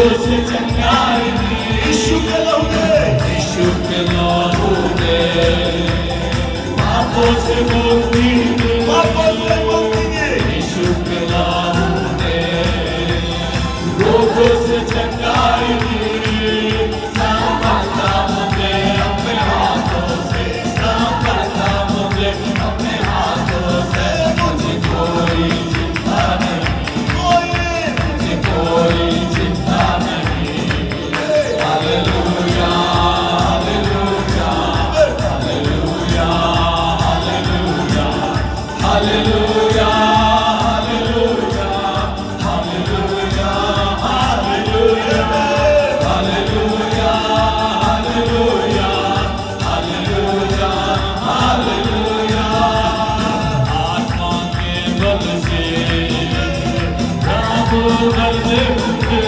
से चंगाई यीशु के लहू ने पापों से मुक्ति यीशु के लहू ने रोगों से चंगाई संभालता मुझे अपने हाथों से, संभालता मुझे अपने हाथों से। मुझे कोई चिंता नहीं, मुझे कोई चिंता नहीं। Hallelujah hallelujah hallelujah hallelujah hallelujah hallelujah hallelujah hallelujah hallelujah hallelujah hallelujah. आत्मा के बल से प्रभु बलते हुए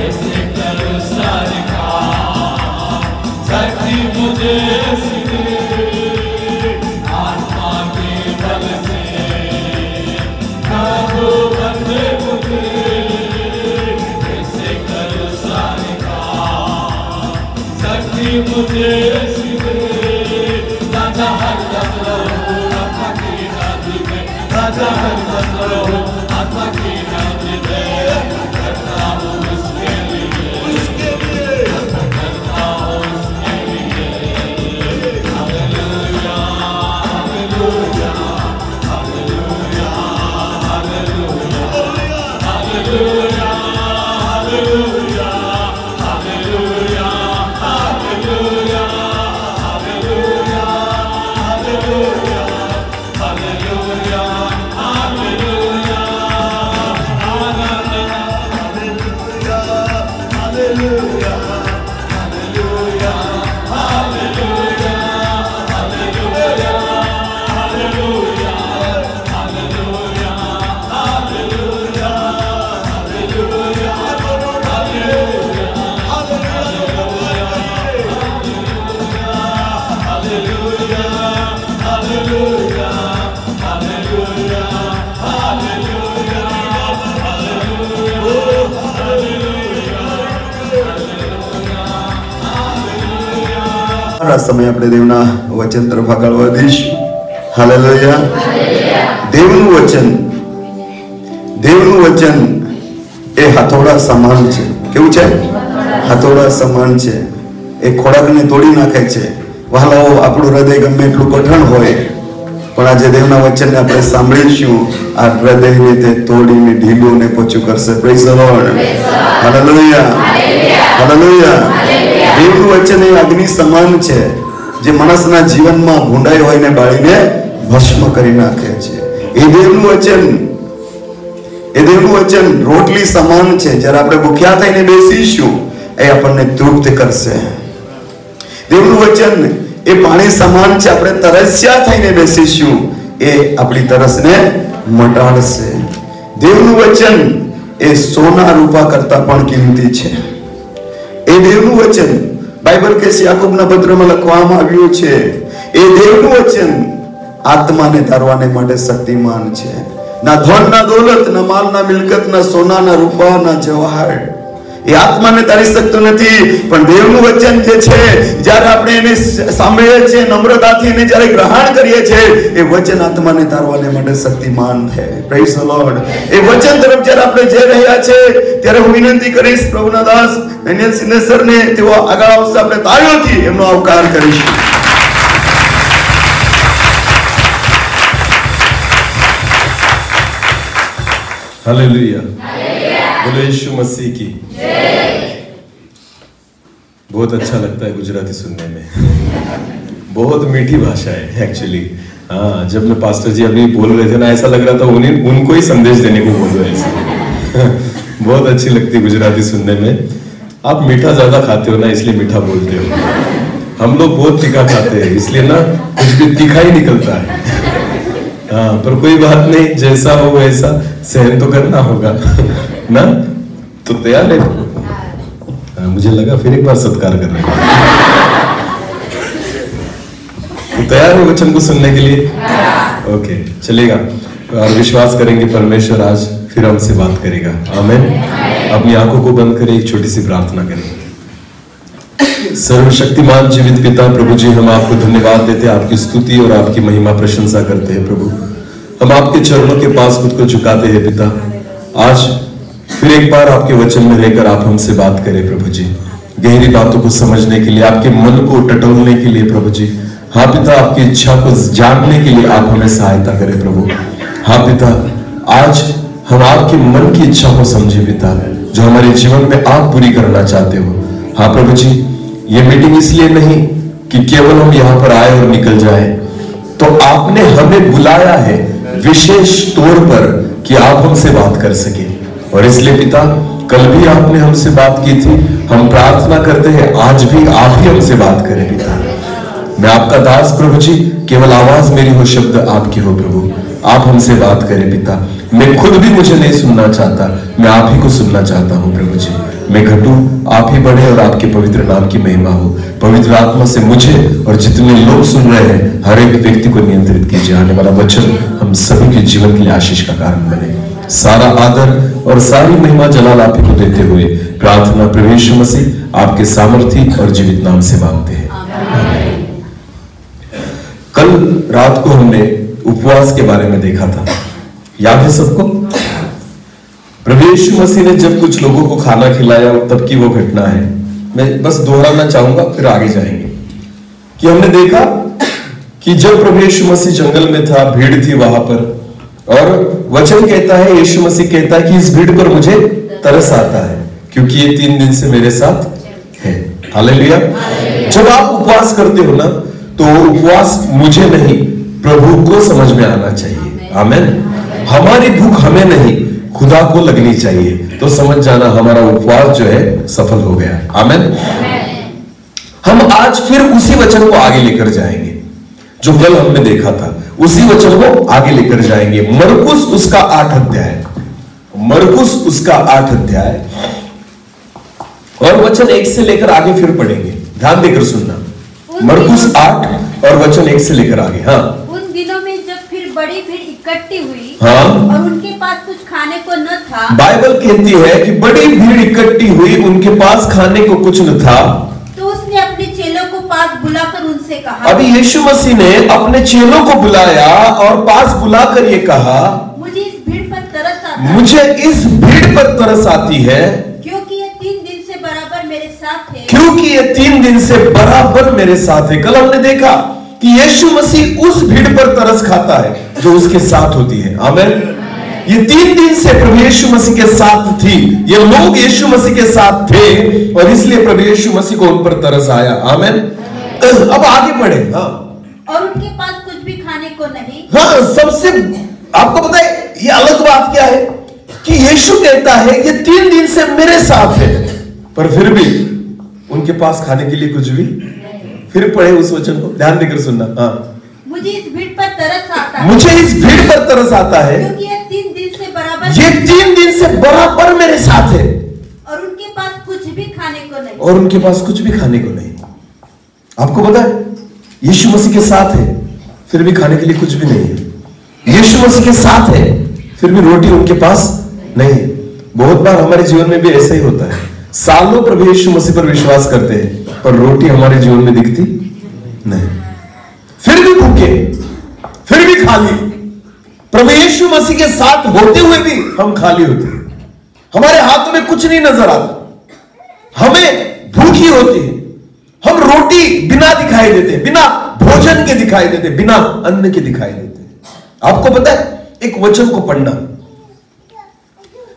ऐसे करो सारे काम, शक्ति मुझे सिखे। आत्मा के बल से प्रभु बलते हुए ऐसे करो सारे काम, शक्ति मुझे सिखे। राजा हरदम रहो आत्मा की नादी में, राजा हरदम रहो आत्मा की नादी में। करता हूँ उसके लिए, करता हूँ उसके लिए। Hallelujah hallelujah hallelujah hallelujah hallelujah hallelujah hallelujah hallelujah hallelujah hallelujah hallelujah hallelujah. समय આપણે દેવના વચન તરફ આગળ વધીશું. હાલેલુયા. દેવનું વચન એ હથોડા સમાન છે. કેવું છે? હથોડા સમાન છે. એ ખોરાકને તોડી નાખે છે. વહાલાઓ, આપણું હૃદય ગમે એટલું કઠણ હોય, પણ આજે દેવના વચનને આપણે સાંભળીશું, આ હૃદયને તે તોડીને ઢીલું ને પોચું કરશે. Praise the lord. Hallelujah hallelujah. દેવનું વચન એ અગ્નિ સમાન છે, જે માણસના જીવનમાં ભૂંડાઈ હોય ને બાળીને ભસ્મ કરી નાખે છે. એ દેવનું વચન રોટલી સમાન છે. જ્યારે આપણે ભૂખ્યા થઈને બેસીશું, એ આપણને તૃપ્ત કરશે. દેવનું વચન એ પાણી સમાન છે. આપણે તરસ્યા થઈને બેસીશું, એ આપણી તરસને મટાડશે. દેવનું વચન એ સોના રૂપા કરતા પણ કિંમતી છે. એ દેવનું વચન બાઇબલ કે યાકોબના પત્રમાં લખવામાં આવ્યું છે, એ દેવનું વચન આત્માને તારવાને માટે શક્તિમાન છે. ના ધન ના દોલત, ના માલ ના મિલકત, ના સોના ના રૂપા, ના જવાહર એ આત્માને તારી શકતો નથી. પણ દેવનું વચન જે છે, જ્યારે આપણે એને સાંભળીએ છીએ, નમ્રતાથી એને જ્યારે ગ્રહણ કરીએ છીએ, એ વચન આત્માને તારવાને માટે શક્તિમાન છે. Praise the lord. એ વચન તરફ જ્યારે આપણે જઈ રહ્યા છે, ત્યારે હું વિનંતી કરીશ પ્રભુના દાસ ડેનિયલ સિનેસરને, તેઓ આગળ આવશે. આપણે તાળીઓથી એમનો આવકાર કરીશું. हालेलुया, बोलो यीशु मसीह की जय। बहुत अच्छा लगता है गुजराती सुनने में, बहुत मीठी भाषा है एक्चुअली। हाँ, जब मैं पास्टर जी अभी बोल रहे थे ना, ऐसा लग रहा था उनको ही संदेश देने को बोल रहे हैं। बहुत अच्छी लगती है गुजराती सुनने में। आप मीठा ज्यादा खाते हो ना, इसलिए मीठा बोलते हो। हम लोग बहुत तीखा खाते हैं, इसलिए ना कुछ भी तीखा ही निकलता है। हाँ, पर कोई बात नहीं, जैसा हो वैसा सहन तो करना होगा ना। तो तैयार है? मुझे लगा फिर एक बार सत्कार कर रहे हैं। तो तैयार है वचन को सुनने के लिए? ओके, चलेगा। और विश्वास करेंगे परमेश्वर आज फिर हमसे बात करेगा। आमीन। अपनी आंखों को बंद करें, एक छोटी सी प्रार्थना करें। सर्वशक्तिमान जीवित पिता प्रभु जी, हम आपको धन्यवाद देते हैं, आपकी स्तुति और आपकी महिमा प्रशंसा करते हैं प्रभु। हम आपके चरणों के पास खुद को झुकाते हैं पिता। आज फिर एक बार आपके वचन में रहकर आप हमसे बात करें प्रभु जी, गहरी बातों को समझने के लिए, आपके मन को टटोलने के लिए प्रभु जी। हाँ पिता, आपकी इच्छा को जानने के लिए आप हमें सहायता करें प्रभु। हाँ पिता, आज हम आपके मन की इच्छा को समझे पिता, जो हमारे जीवन में आप पूरी करना चाहते हो। हाँ प्रभु जी, ये मीटिंग इसलिए नहीं कि केवल हम यहाँ पर आए और निकल जाए, तो आपने हमें बुलाया है विशेष तौर पर कि आप हमसे बात कर सके। और इसलिए पिता, कल भी आपने हमसे बात की थी, हम प्रार्थना करते हैं आज भी आप ही हमसे बात करें पिता। मैं आपका दास प्रभु जी, केवल आवाज मेरी हो, शब्द आपकी हो प्रभु। आप हमसे बात करें पिता। मैं खुद भी मुझे नहीं सुनना चाहता, मैं आप ही को सुनना चाहता हूं प्रभु जी। मैं घटूं, आप ही बढ़े और आपके पवित्र नाम की महिमा हो। पवित्र आत्मा से मुझे और जितने लोग सुन रहे हैं हर एक व्यक्ति को नियंत्रित कीजिए। आने वाला वचन हम सभी के जीवन के लिए आशीष का कारण बने। सारा आदर और सारी महिमा जलाल आप ही को देते हुए प्रार्थना प्रभु यीशु मसीह आपके सामर्थी और जीवित नाम से मांगते हैं। कल रात को हमने उपवास के बारे में देखा था, याद है सबको? प्रभु यीशु मसीह ने जब कुछ लोगों को खाना खिलाया तब की वो घटना है। मैं बस दोहराना चाहूंगा, फिर आगे जाएंगे। कि हमने देखा कि जब प्रभु यीशु मसीह जंगल में था, भीड़ थी वहां पर, और वचन कहता है, यीशु मसीह कहता है कि इस भीड़ पर मुझे तरस आता है क्योंकि ये 3 दिन से मेरे साथ है। हालेलुया। जब आप उपवास करते हो ना, तो उपवास मुझे नहीं, प्रभु को समझ में आना चाहिए। आमीन। हमारी भूख हमें नहीं, खुदा को लगनी चाहिए, तो समझ जाना हमारा उपवास जो है सफल हो गया। आमीन। हम आज फिर उसी वचन को आगे लेकर जाएंगे जो कल हमने देखा था, उसी वचन को आगे लेकर जाएंगे। मरकुस उसका 8 अध्याय, मरकुस उसका 8 अध्याय और वचन 1 से लेकर आगे फिर पढ़ेंगे। ध्यान देकर सुनना। मरकुस 8 और वचन 1 से लेकर आगे। हाँ। उन दिनों में जब फिर बड़ी भीड़ इकट्ठी हुई, हाँ, और उनके पास कुछ खाने को न था। बाइबल कहती है कि बड़ी भीड़ इकट्ठी हुई, उनके पास खाने को कुछ न था, तो उसने अपने चेलों को पास बुलाकर उनसे कहा। अभी यीशु मसीह ने अपने चेलों को बुलाया और पास बुलाकर ये कहा, मुझे इस भीड़ पर तरस आता है, मुझे इस भीड़ पर तरस आती है, क्योंकि ये 3 दिन से बराबर मेरे साथ है। क्योंकि ये 3 दिन से बराबर मेरे साथ है। कल हमने देखा कि यीशु मसीह उस भीड़ पर तरस खाता है जो उसके साथ होती है। आमीन। ये 3 दिन से प्रभु यीशु मसीह के साथ थी, ये लोग यीशु मसीह के साथ थे, और इसलिए प्रभु यीशु मसीह को उन पर तरस आया। आमीन। अब आगे बढ़े। हाँ। और उनके पास कुछ भी खाने को नहीं। हाँ, सबसे आपको पता है ये अलग बात क्या है कि यीशु कहता है ये 3 दिन से मेरे साथ है, पर फिर भी उनके पास खाने के लिए कुछ भी। फिर पढ़े उस वचन को, ध्यान देकर सुनना। हाँ। मुझे इस भीड़ पर तरस आता है, मुझे इस भीड़ पर तरस आता है, क्योंकि ये 3 दिन से बराबर, ये 3 दिन से बराबर मेरे साथ है, और उनके पास कुछ भी खाने को नहीं। और उनके पास कुछ भी खाने को नहीं। आपको पता है यीशु मसीह के साथ है, फिर भी खाने के लिए कुछ भी नहीं है। यीशु मसीह के साथ है, फिर भी रोटी उनके पास नहीं है। बहुत बार हमारे जीवन में भी ऐसा ही होता है, सालों प्रभु यीशु मसीह पर विश्वास करते हैं, पर रोटी हमारे जीवन में दिखती नहीं, फिर भी भूखे, फिर भी खाली। प्रभु यीशु मसीह के साथ होते हुए भी हम खाली होते हैं, हमारे हाथ में कुछ नहीं नजर आता, हमें भूखी होती है, हम रोटी बिना दिखाई देते, बिना भोजन के दिखाई देते, बिना अन्न के दिखाई देते। आपको पता है एक वचन को पढ़ना,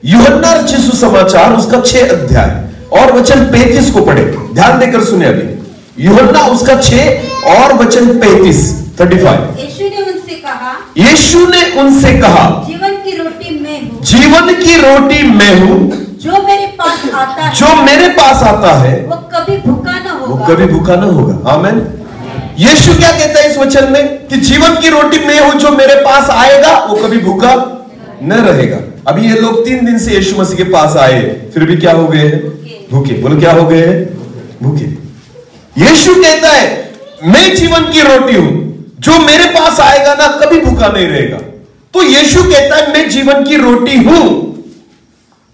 यूहन्ना रचित सुसमाचार उसका 6 अध्याय और वचन 35 को पढ़े। ध्यान देकर सुने। अभी यूहन्ना उसका 6 और वचन 35 35। यीशु ने उनसे कहा, यीशु ने उनसे कहा, जीवन की रोटी मैं हूँ, जीवन की रोटी मैं हूँ, जो मेरे पास आता है, जो मेरे पास आता है वो कभी भूखा न वो होगा। कभी भूखा ना होगा। आमीन। यीशु क्या कहता है इस वचन में कि जीवन की रोटी मैं हूं, जो मेरे पास आएगा वो कभी भूखा न रहेगा। अभी ये लोग 3 दिन से यीशु मसीह के पास आए, फिर भी क्या हो गए हैं? भूखे। बोलो क्या हो गए हैं? भूखे। यीशु कहता है मैं जीवन की रोटी हूं, जो मेरे पास आएगा ना कभी भूखा नहीं रहेगा। तो यीशु कहता है मैं जीवन की रोटी हूं।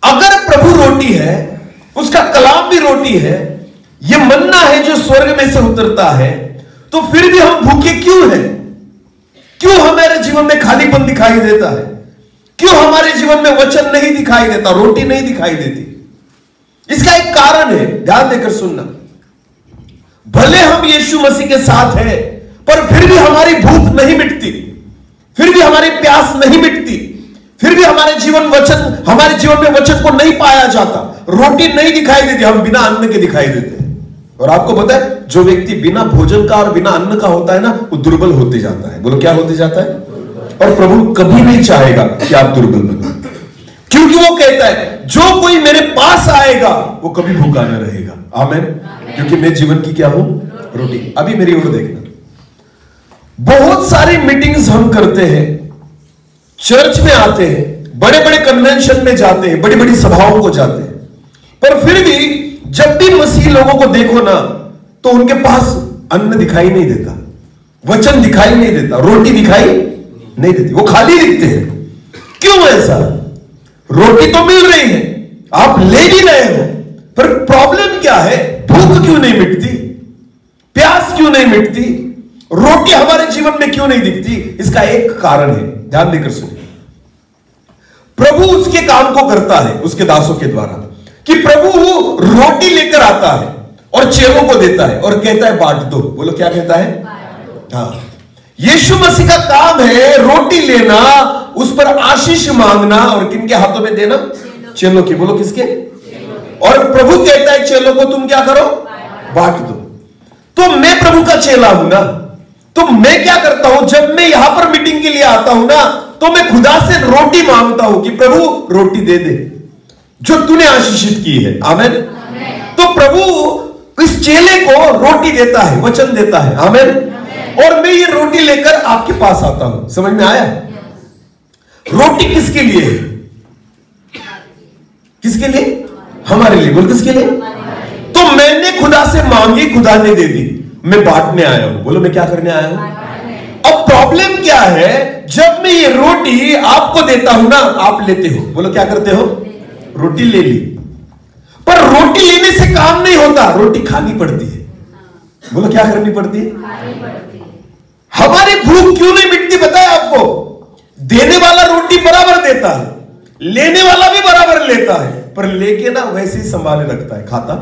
अगर प्रभु रोटी है, उसका कलाम भी रोटी है, यह मन्ना है जो स्वर्ग में से उतरता है, तो फिर भी हम भूखे क्यों हैं? क्यों हमारे जीवन में खालीपन दिखाई देता है? क्यों हमारे जीवन में वचन नहीं दिखाई देता, रोटी नहीं दिखाई देती? इसका एक कारण है, ध्यान देकर सुनना। भले हम यीशु मसीह के साथ हैं, पर फिर भी हमारी भूख नहीं मिटती, फिर भी हमारी प्यास नहीं मिटती, फिर भी हमारे जीवन में वचन को नहीं पाया जाता, रोटी नहीं दिखाई देती, हम बिना अन्न के दिखाई देते हैं। और आपको पता है, जो व्यक्ति बिना भोजन का और बिना अन्न का होता है ना, वो दुर्बल होते जाता है। बोलो क्या होते जाता है? और प्रभु कभी नहीं चाहेगा कि आप दुर्बल बनो, क्योंकि वो कहता है जो कोई मेरे पास आएगा वो कभी भूखा न रहेगा। आमीन। क्योंकि मैं जीवन की क्या हूं? रोटी। अभी मेरी ओर देखना। बहुत सारी मीटिंग्स हम करते हैं, चर्च में आते हैं, बड़े बड़े कन्वेंशन में जाते हैं, बड़ी बड़ी सभाओं को जाते हैं, पर फिर भी जब भी मसीह लोगों को देखो ना, तो उनके पास अन्न दिखाई नहीं देता, वचन दिखाई नहीं देता, रोटी दिखाई नहीं देती, वो खाली दिखते हैं। क्यों ऐसा? रोटी तो मिल रही है, आप ले भी रहे हो, पर प्रॉब्लम क्या है? भूख क्यों नहीं मिटती? प्यास क्यों नहीं मिटती? रोटी हमारे जीवन में क्यों नहीं दिखती? इसका एक कारण है, ध्यान देकर सुनिए। प्रभु उसके काम को करता है उसके दासों के द्वारा, कि प्रभु रोटी लेकर आता है और चेलों को देता है और कहता है बांट दो। बोलो क्या कहता है? हाँ, यीशु मसीह का काम है रोटी लेना, उस पर आशीष मांगना और किनके हाथों में देना? चेलों की। बोलो किसके? और प्रभु कहता है चेलों को तुम क्या करो? बांट दो। तो मैं प्रभु का चेला हूं ना, तो मैं क्या करता हूं? जब मैं यहां पर मीटिंग के लिए आता हूं ना, तो मैं खुदा से रोटी मांगता हूं कि प्रभु रोटी दे दे जो तूने आशीषित की है। आमीन। तो प्रभु इस चेले को रोटी देता है, वचन देता है। आमीन। और मैं ये रोटी लेकर आपके पास आता हूं। समझ में आया? रोटी किसके लिए है? किसके लिए? हमारे लिए। बोल किसके लिए? तो मैंने खुदा से मांगी, खुदा ने दे दी, मैं बांटने आया हूं। बोलो मैं क्या करने आया हूं? अब प्रॉब्लम क्या है? जब मैं ये रोटी आपको देता हूं ना, आप लेते हो। बोलो क्या करते हो? रोटी ले ली, पर रोटी लेने से काम नहीं होता, रोटी खानी पड़ती है। बोलो क्या करनी पड़ती है? हमारी भूख क्यों नहीं मिटती पता है आपको? देने वाला रोटी बराबर देता है, लेने वाला भी बराबर लेता है, पर लेके ना वैसे ही संभाले रखता है। खाता?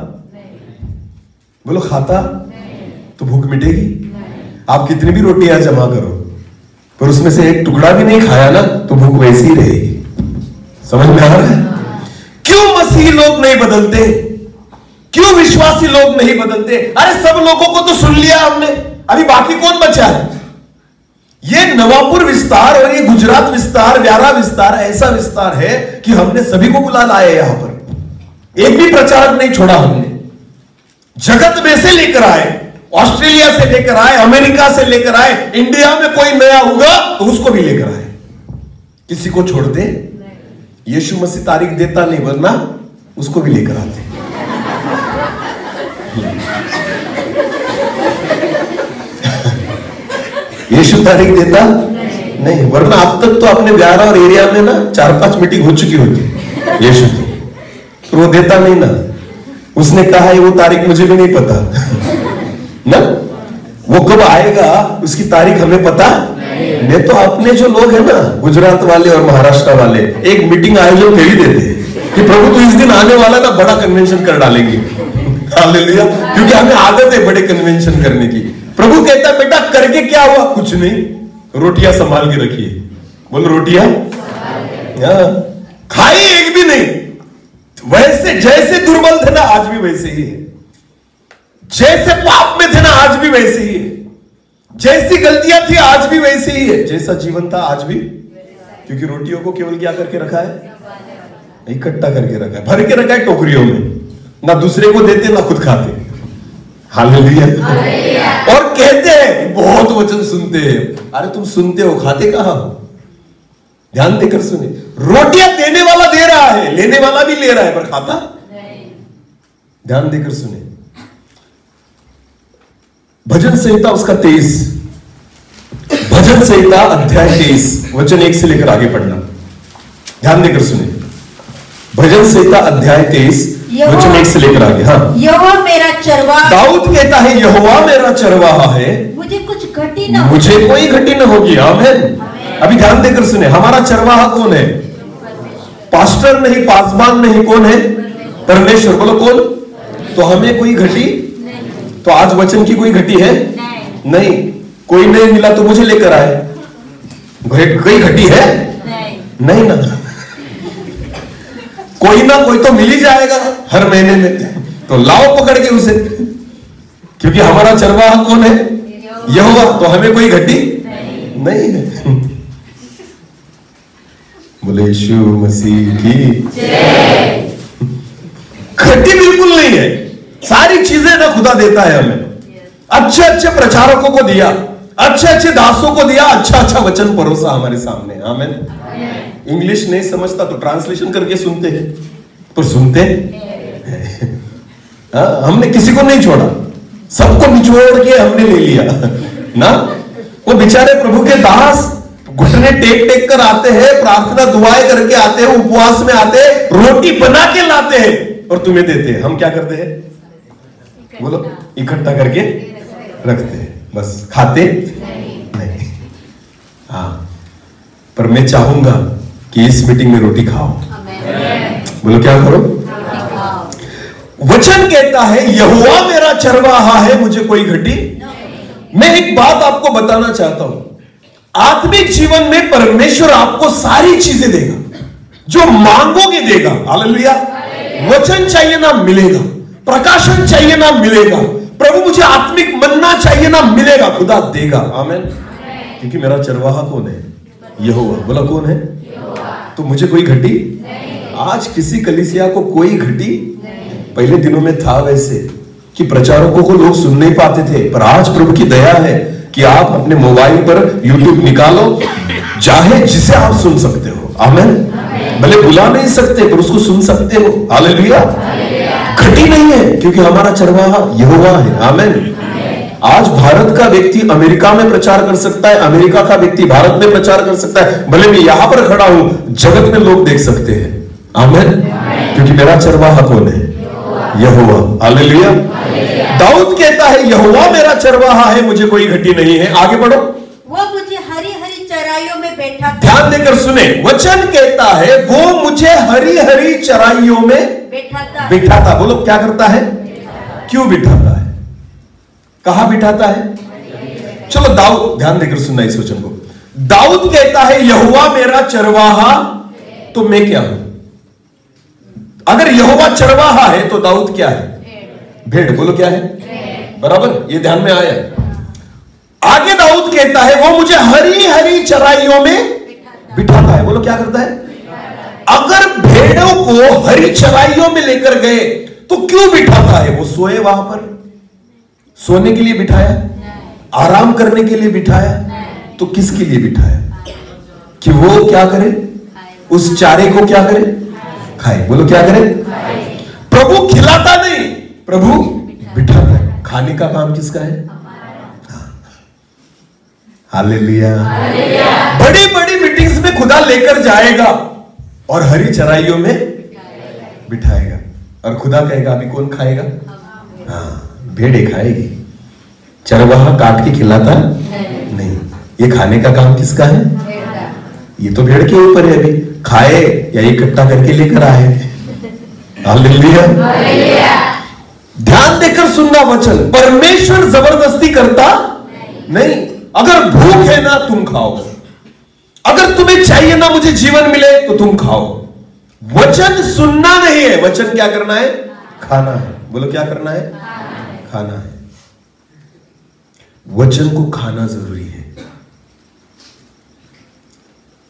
बोलो खाता? तो भूख मिटेगी? आप कितनी भी रोटियां जमा करो, पर उसमें से एक टुकड़ा भी नहीं खाया ना, तो भूख वैसी ही रहेगी। समझ में आ रहा है? क्यों मसीही लोग नहीं बदलते? क्यों विश्वासी लोग नहीं बदलते? अरे सब लोगों को तो सुन लिया हमने, अभी बाकी कौन बचा है? ये नवापुर विस्तार और ये गुजरात विस्तार, व्यारा विस्तार ऐसा विस्तार है कि हमने सभी को बुला लाया यहां पर, एक भी प्रचारक नहीं छोड़ा हमने। जगत में से लेकर आए, ऑस्ट्रेलिया से लेकर आए, अमेरिका से लेकर आए, इंडिया में कोई नया होगा तो उसको भी लेकर आए। किसी को छोड़ते? यीशु मसीह तारीख देता नहीं, वरना उसको भी लेकर आते। यीशु तारीख देता नहीं, वरना अब तक तो अपने व्यारा और एरिया में ना 4-5 मीटिंग हो चुकी होती यीशु की, तो वो देता नहीं ना। उसने कहा है वो तारीख मुझे भी नहीं पता ना, वो कब आएगा उसकी तारीख हमें पता नहीं। तो अपने जो लोग हैं ना, गुजरात वाले और महाराष्ट्र वाले, एक मीटिंग आयोजन कर ही देते हैं कि प्रभु तो इस दिन आने वाला ना, बड़ा कन्वेंशन कर डालेंगे। हालेलुया। क्योंकि हमें आदत है बड़े कन्वेंशन करने की। प्रभु कहता है बेटा करके क्या हुआ? कुछ नहीं, रोटियां संभाल के रखिए। बोलो रोटियां खाई एक भी नहीं। वैसे जैसे दुर्बल थे ना, आज भी वैसे ही है। जैसे पाप में थे ना, आज भी वैसे ही है। जैसी गलतियां थी आज भी वैसे ही है। जैसा जीवन था आज भी, क्योंकि रोटियों को केवल क्या करके रखा है? इकट्ठा करके रखा है, भर के रखा है टोकरियों में, ना दूसरे को देते ना खुद खाते। हालेलुया। और कहते हैं बहुत वचन सुनते हैं। अरे तुम सुनते हो, खाते कहां हो? ध्यान देकर सुने। रोटियां देने वाला दे रहा है, लेने वाला भी ले रहा है, पर खाता नहीं। ध्यान देकर सुने। भजन संहिता उसका 23, भजन संहिता अध्याय 23 वचन 1 से लेकर आगे पढ़ना, ध्यान देकर सुनिए। भजन संहिता अध्याय 23 वचन 1 से लेकर आगे। हाँ, यहोवा मेरा चरवाहा, दाऊद कहता है यहोवा मेरा चरवाहा है, मुझे कुछ घटी न मुझे कोई घटी न होगी। आमीन। अभी ध्यान देकर सुने, हमारा चरवाहा कौन है? पास्टर नहीं, पासवान नहीं, कौन है? परमेश्वर। बोलो कौन? तो हमें कोई घटी, तो आज वचन की कोई घटी है? नहीं। कोई नहीं मिला तो मुझे लेकर आए, कोई घटी है? नहीं ना। कोई ना कोई तो मिल ही जाएगा हर महीने में, तो लाओ पकड़ के उसे, क्योंकि हमारा चरवाहा कौन है? यहोवा। तो हमें कोई घटी नहीं है। बोले यीशु मसीह की घटी बिल्कुल नहीं है। सारी चीजें ना खुदा देता है हमें। अच्छे अच्छे प्रचारकों को दिया, अच्छे अच्छे दासों को दिया, अच्छा अच्छा वचन परोसा हमारे सामने। आमीन। इंग्लिश नहीं समझता तो ट्रांसलेशन करके सुनते हैं, पर सुनते हमने किसी को नहीं छोड़ा, सबको निचोड़ के हमने ले लिया ना। वो बेचारे प्रभु के दास घुटने टेक टेक कर आते हैं, प्रार्थना दुआएं करके आते हैं, उपवास में आते हैं, रोटी बना के लाते हैं और तुम्हें देते हैं। हम क्या करते हैं? बोलो, इकट्ठा करके रखते हैं, बस खाते नहीं। हाँ, पर मैं चाहूंगा कि इस मीटिंग में रोटी खाओ। बोलो क्या करो? वचन कहता है यहोवा मेरा चरवाहा है, मुझे कोई घटी। मैं एक बात आपको बताना चाहता हूं, आत्मिक जीवन में परमेश्वर आपको सारी चीजें देगा, जो मांगोगे देगा। हालेलुया। वचन चाहिए ना मिलेगा, प्रकाशन चाहिए ना मिलेगा, प्रभु मुझे आत्मिक मन्ना चाहिए ना मिलेगा, खुदा देगा। आमीन। क्योंकि मेरा चरवाहा कौन है? यहोवा। बोला कौन है? तो मुझे कोई घटी। आज किसी कलीसिया को कोई घटी, पहले दिनों में था वैसे कि प्रचारकों को लोग सुन नहीं पाते थे, पर आज प्रभु की दया है कि आप अपने मोबाइल पर YouTube निकालो, चाहे जिसे आप सुन सकते हो। आमीन। भले बुला नहीं सकते पर उसको सुन सकते हो। हालेलुया। घटी नहीं है, क्योंकि हमारा चरवाहा यहोवा है। आमीन। आज भारत का व्यक्ति अमेरिका में प्रचार कर सकता है, अमेरिका का व्यक्ति भारत में प्रचार कर सकता है। भले मैं यहां पर खड़ा हूं, जगत में लोग देख सकते हैं। आमीन। क्योंकि मेरा चरवाहा कौन है? यहोवा। हालेलुया। दाऊद कहता है यहोवा मेरा चरवाहा है, मुझे कोई घटी नहीं है। आगे बढ़ो। वो मुझे हरी हरी चराइयों में बैठा, ध्यान देकर सुने, वचन कहता है वो मुझे हरी हरी चराइयों में बिठाता। बोलो क्या करता है? क्यों बिठाता है? कहां बिठाता है? चलो दाऊद, ध्यान देकर सुनना इस वचन को। दाऊद कहता है यहोवा मेरा चरवाहा, तो मैं क्या हूं? अगर यहोवा चरवाहा है तो दाऊद क्या है? भेड़। बोलो क्या है? बराबर, ये ध्यान में आया। आगे दाऊद कहता है वो मुझे हरी हरी चराइयों में बिठाता है। बोलो क्या करता है? अगर भेड़ों को हरी चराइयों में लेकर गए तो क्यों बिठाता है? वो सोए वहां पर, सोने के लिए बिठाया? आराम करने के लिए बिठाया? तो किसके लिए बिठाया? कि वो क्या करे? उस चारे को क्या करे? खाए। बोलो क्या करे? प्रभु खिलाता नहीं, प्रभु बिठाता है। खाने का काम किसका है? हालेलुया। बड़ी बड़ी मीटिंग्स में खुदा लेकर जाएगा और हरी चराइयों में बिठाएगा, और खुदा कहेगा अभी कौन खाएगा? हाँ, भेड़े खाएगी। चरवाहा काट के खिलाता नहीं। ये खाने का काम किसका है? ये तो भेड़ के ऊपर है, अभी खाए या इकट्ठा करके लेकर आए। हालेलुया। ध्यान देकर सुनना वचन। परमेश्वर जबरदस्ती करता नहीं। अगर भूख है ना तुम खाओ, अगर तुम्हें चाहिए ना मुझे जीवन मिले तो तुम खाओ। वचन सुनना नहीं है, वचन क्या करना है? खाना है। बोलो क्या करना है? खाना है। वचन को खाना जरूरी है।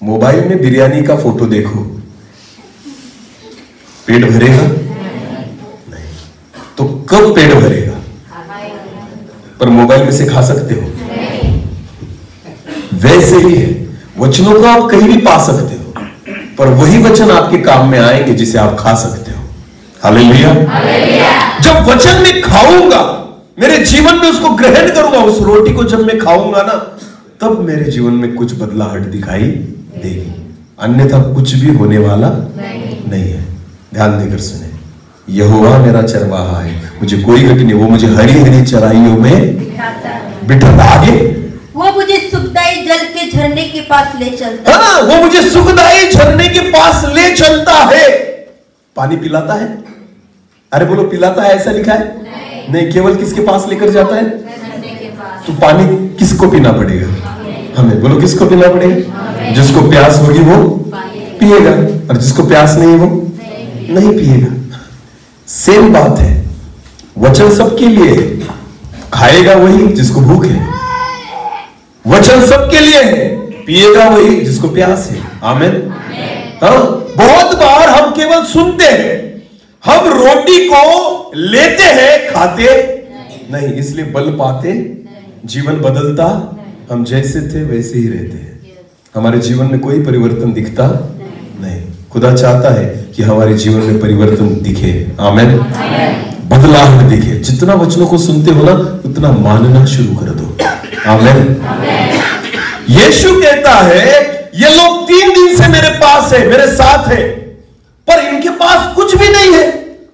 मोबाइल में बिरयानी का फोटो देखो, पेट भरेगा? नहीं। तो कब पेट भरेगा? पर मोबाइल में से खा सकते हो? वैसे ही है, वचनों को आप कहीं भी पा सकते हो, पर वही वचन आपके काम में आएंगे जिसे आप खा सकते हो। हालेलुया। जब वचन में खाऊंगा, मेरे जीवन में उसको ग्रहण करूंगा, उस रोटी को जब मैं खाऊंगा ना, तब मेरे जीवन में कुछ बदलाहट दिखाई देगी, अन्यथा कुछ भी होने वाला नहीं है। ध्यान देकर सुने, यहोवा मेरा चरवाहा है, मुझे कोई घटी नहीं, वो मुझे हरी हरी चराइयों में बिठाता। आगे, वो मुझे सुखदाई जल के झरने के पास ले चलता है। हाँ, वो मुझे सुखदाई झरने के पास ले चलता है। पानी पिलाता है, अरे बोलो पिलाता है, ऐसा लिखा है नहीं, केवल किसके पास लेकर जाता है? तो पानी किसको पीना पड़ेगा? हमें। बोलो किसको पीना पड़ेगा? जिसको प्यास होगी वो पिएगा, और जिसको प्यास नहीं वो नहीं पिएगा। सेम बात है, वचन सबके लिए है, खाएगा वही जिसको भूख है। वचन सबके लिए है, पिएगा वही जिसको प्यास है। आमीन। हाँ, बहुत बार हम केवल सुनते हैं, हम रोटी को लेते हैं, खाते नहीं, इसलिए बल पाते, जीवन बदलता, हम जैसे थे वैसे ही रहते हैं, हमारे जीवन में कोई परिवर्तन दिखता नहीं। खुदा चाहता है कि हमारे जीवन में परिवर्तन दिखे। आमीन। बदलाव दिखे। जितना वचनों को सुनते हो ना, उतना मानना शुरू कर दो। आमीन। यीशु कहता है, ये लोग 3 दिन से मेरे पास है, मेरे साथ है, पर इनके पास कुछ भी नहीं है,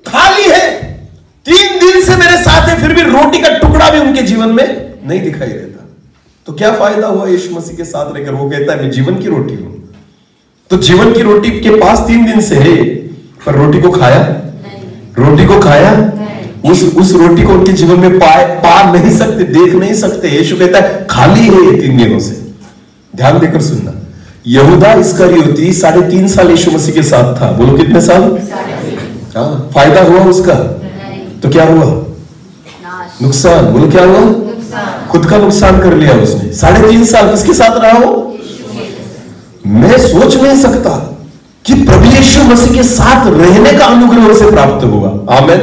खाली है। 3 दिन से मेरे साथ है, फिर भी रोटी का टुकड़ा भी उनके जीवन में नहीं दिखाई देता। तो क्या फायदा हुआ यीशु मसीह के साथ रहकर? वो कहता है मैं जीवन की रोटी हूं। तो जीवन की रोटी के पास 3 दिन से है, पर रोटी को खाया? रोटी को खाया? उस रोटी को उनके जीवन में पा नहीं सकते, देख नहीं सकते। यीशु कहता है खाली है ये 3 दिनों से। ध्यान देकर सुनना, यहूदा इस्करियोती 3.5 साल यीशु मसीह के साथ था। बोलो कितने साल? हाँ, फायदा हुआ उसका? तो क्या हुआ? नुकसान। बोलो क्या हुआ? खुद का नुकसान कर लिया उसने। 3.5 साल किसके साथ रहा हो? मैं सोच नहीं सकता कि प्रभु यीशु मसीह के साथ रहने का अनुग्रह उसे प्राप्त हुआ। आमीन।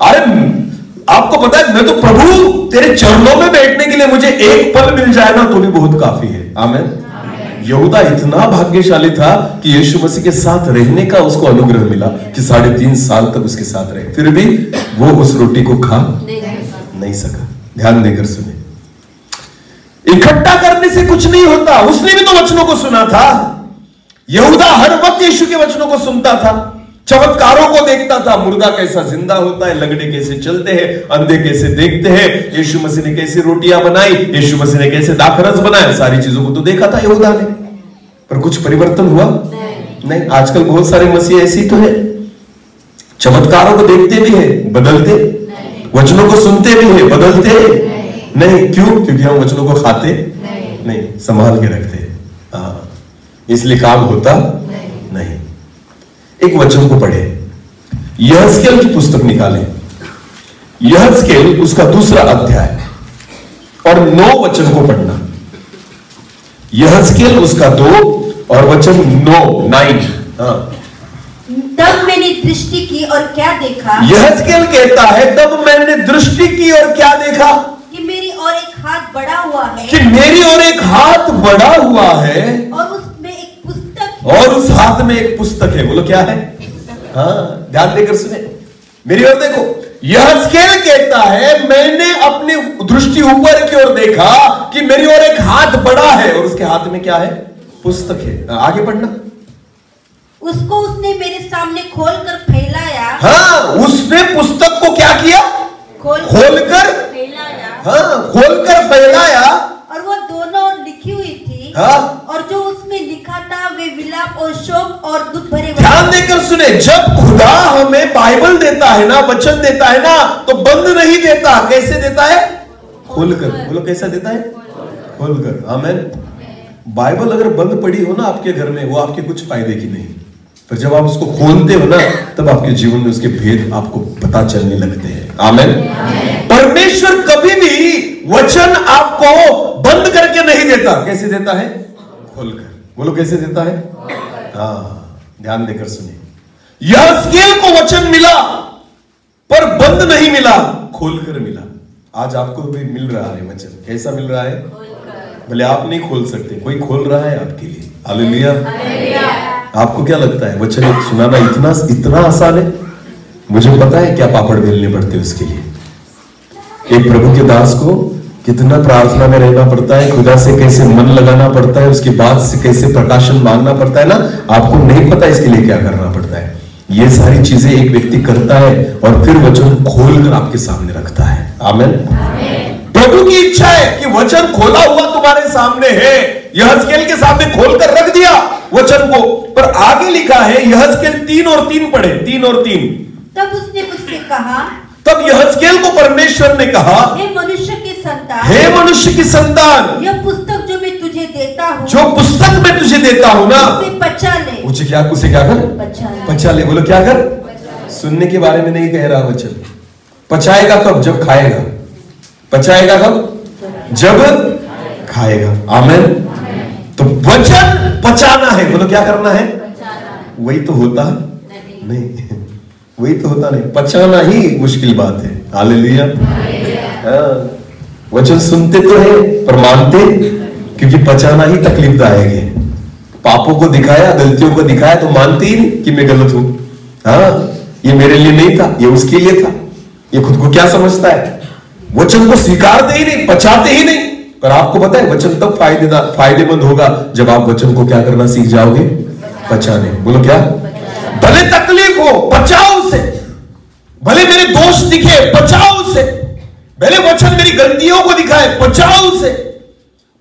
अरे आपको पता है, मैं तो प्रभु तेरे चरणों में बैठने के लिए मुझे एक पल मिल जाए ना तो भी बहुत काफी है। आमीन। यहूदा इतना भाग्यशाली था कि यीशु मसीह के साथ रहने का उसको अनुग्रह मिला कि 3.5 साल तक उसके साथ रहे, फिर भी वो उस रोटी को खा नहीं सका। ध्यान देकर सुने, इकट्ठा करने से कुछ नहीं होता। उसने भी तो वचनों को सुना था। यहूदा हर वक्त यीशु के वचनों को सुनता था, चमत्कारों को देखता था, मुर्दा कैसा जिंदा होता है, लगड़े कैसे चलते हैं, अंधे कैसे देखते हैं, यीशु मसीह ने कैसे रोटियां बनाई, यीशु मसीह ने कैसे दाखरस बनाया, सारी चीजों को तो देखा था यहूदा ने, पर कुछ परिवर्तन हुआ नहीं। आजकल बहुत सारे मसीह ऐसी तो है, चमत्कारों को देखते भी है, बदलते, वचनों को सुनते भी है, बदलते नहीं। क्यों? क्योंकि हम वचनों को खाते नहीं, संभाल के रखते। हाँ, इसलिए काम होता नहीं। एक वचन को पढ़े, यहजकेल की पुस्तक निकालें, यहजकेल उसका 2 अध्याय और 9 वचन को पढ़ना। यहजकेल उसका 2 और वचन 9। हाँ, तब मैंने दृष्टि की और क्या देखा? यहजकेल कहता है तब मैंने दृष्टि की और क्या देखा? कि मेरी और एक हाथ बढ़ा हुआ है, कि मेरी और एक हाथ बढ़ा हुआ है, और उसमें एक पुस्तक, और उस हाथ में एक पुस्तक है। बोलो क्या है? हाँ, ध्यान देकर सुने, मेरी ओर देखो। यहजकेल कहता है मैंने अपनी दृष्टि ऊपर की ओर देखा कि मेरी ओर एक हाथ बढ़ा है, और उसके हाथ में क्या है? पुस्तक है। आगे पढ़ना। उसको उसने मेरे सामने खोलकर फैलाया। हाँ, उसने पुस्तक को क्या किया? खोलकर फैलाया। हाँ, खोलकर फैलाया, और वो दोनों लिखी हुई थी। हाँ, और जो उसमें लिखा था वे विलाप और शोक और दुख भरे। ध्यान देकर सुने, जब खुदा हमें बाइबल देता है ना, वचन देता है ना, तो बंद नहीं देता। कैसे देता है? खोलकर। बोलो कैसा देता है? खोलकर। आमीन। बाइबल अगर बंद पड़ी हो ना आपके घर में, वो आपके कुछ फायदे की नहीं, पर जब आप उसको खोलते हो ना, तब आपके जीवन में उसके भेद आपको पता चलने लगते हैं। आमीन। परमेश्वर कभी भी वचन आपको बंद करके नहीं देता। कैसे देता है? खोलकर। बोलो कैसे देता है? हाँ, ध्यान देकर सुनिए, यहजकेल को वचन मिला पर बंद नहीं मिला, खोलकर मिला। आज आपको भी मिल रहा है वचन। कैसा मिल रहा है? भले आप नहीं खोल सकते, कोई खोल रहा है आपके लिए। हालेलुया। आपको क्या लगता है वचन सुनाना इतना आसान है? मुझे पता है क्या पापड़ बेलने पड़ते हैं उसके लिए। एक प्रभु के दास को कितना प्रार्थना में रहना पड़ता है, खुदा से कैसे मन लगाना पड़ता है, उसके बाद से कैसे प्रकाशन मांगना पड़ता है ना, आपको नहीं पता इसके लिए क्या करना पड़ता है। ये सारी चीजें एक व्यक्ति करता है और फिर वचन खोलकर आपके सामने रखता है। आमीन। प्रभु की इच्छा है कि वचन खोला हुआ तुम्हारे सामने है। यहजकेल के सामने खोलकर रख दिया वचन को, पर आगे लिखा है यहजकेल 3 और 3 पढ़े, 3 और 3। तब उसने मुझसे कहा, तब यहजकेल को परमेश्वर ने कहा, हे मनुष्य की संतान, हे मनुष्य की संतान, यह पुस्तक जो मैं तुझे देता हूँ, जो पुस्तक मैं तुझे देता हूं ना, उसे पचा ले। उसे क्या कर? पचा ले। बोलो क्या कर? सुनने के बारे में नहीं कह रहा वचन। पचाएगा कब? जब खाएगा। पचाएगा कब? जब खाएगा। आमीन। तो वचन पचाना है। बोलो क्या करना है? वही तो होता नहीं, वही तो होता नहीं, पचाना ही मुश्किल बात है। हालेलुया। वचन सुनते तो है पर मानते, क्योंकि पचाना ही तकलीफदायक है। पापों को दिखाया, गलतियों को दिखाया तो मानते ही नहीं कि मैं गलत हूं। हाँ, ये मेरे लिए नहीं था, ये उसके लिए था। ये खुद को क्या समझता है? वचन को स्वीकारते ही नहीं, पचाते ही नहीं। पर आपको पता है वचन तब फायदेमंद होगा जब आप वचन को क्या करना सीख जाओगे? पचाने। बोलो क्या? भले तकलीफ हो, पचाओ उसे। भले मेरे दोष दिखे, पचाओ उसे। भले वचन मेरी गलतियों को दिखाए, पचाओ उसे।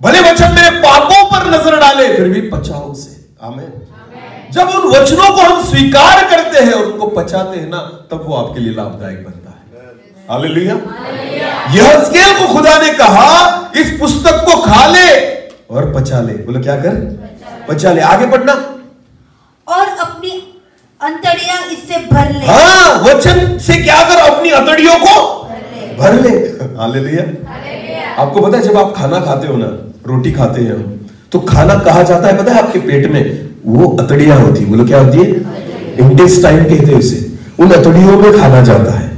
भले वचन मेरे पापों पर नजर डाले, फिर भी पचाओ उसे। आमीन। जब उन वचनों को हम स्वीकार करते हैं और उनको पचाते हैं ना, तब वो आपके लिए लाभदायक बनता है। हालेलुया। यहजकेल को खुदा ने कहा इस पुस्तक को खा ले और पचा ले। बोलो क्या कर? पचा ले। आगे पढ़ना। और अपनी अंतड़ियां इससे भर ले। हाँ, वचन से क्या कर? अपनी अंतड़ियों को भर ले। हालेलुया। आपको पता है जब आप खाना खाते हो ना, रोटी खाते हैं तो खाना कहा जाता है पता है आपके पेट में वो अतड़ियां होती है। बोलो क्या होती है? इंटेस्टाइन कहते हैं उसे। उन अतड़ियों में खाना जाता है।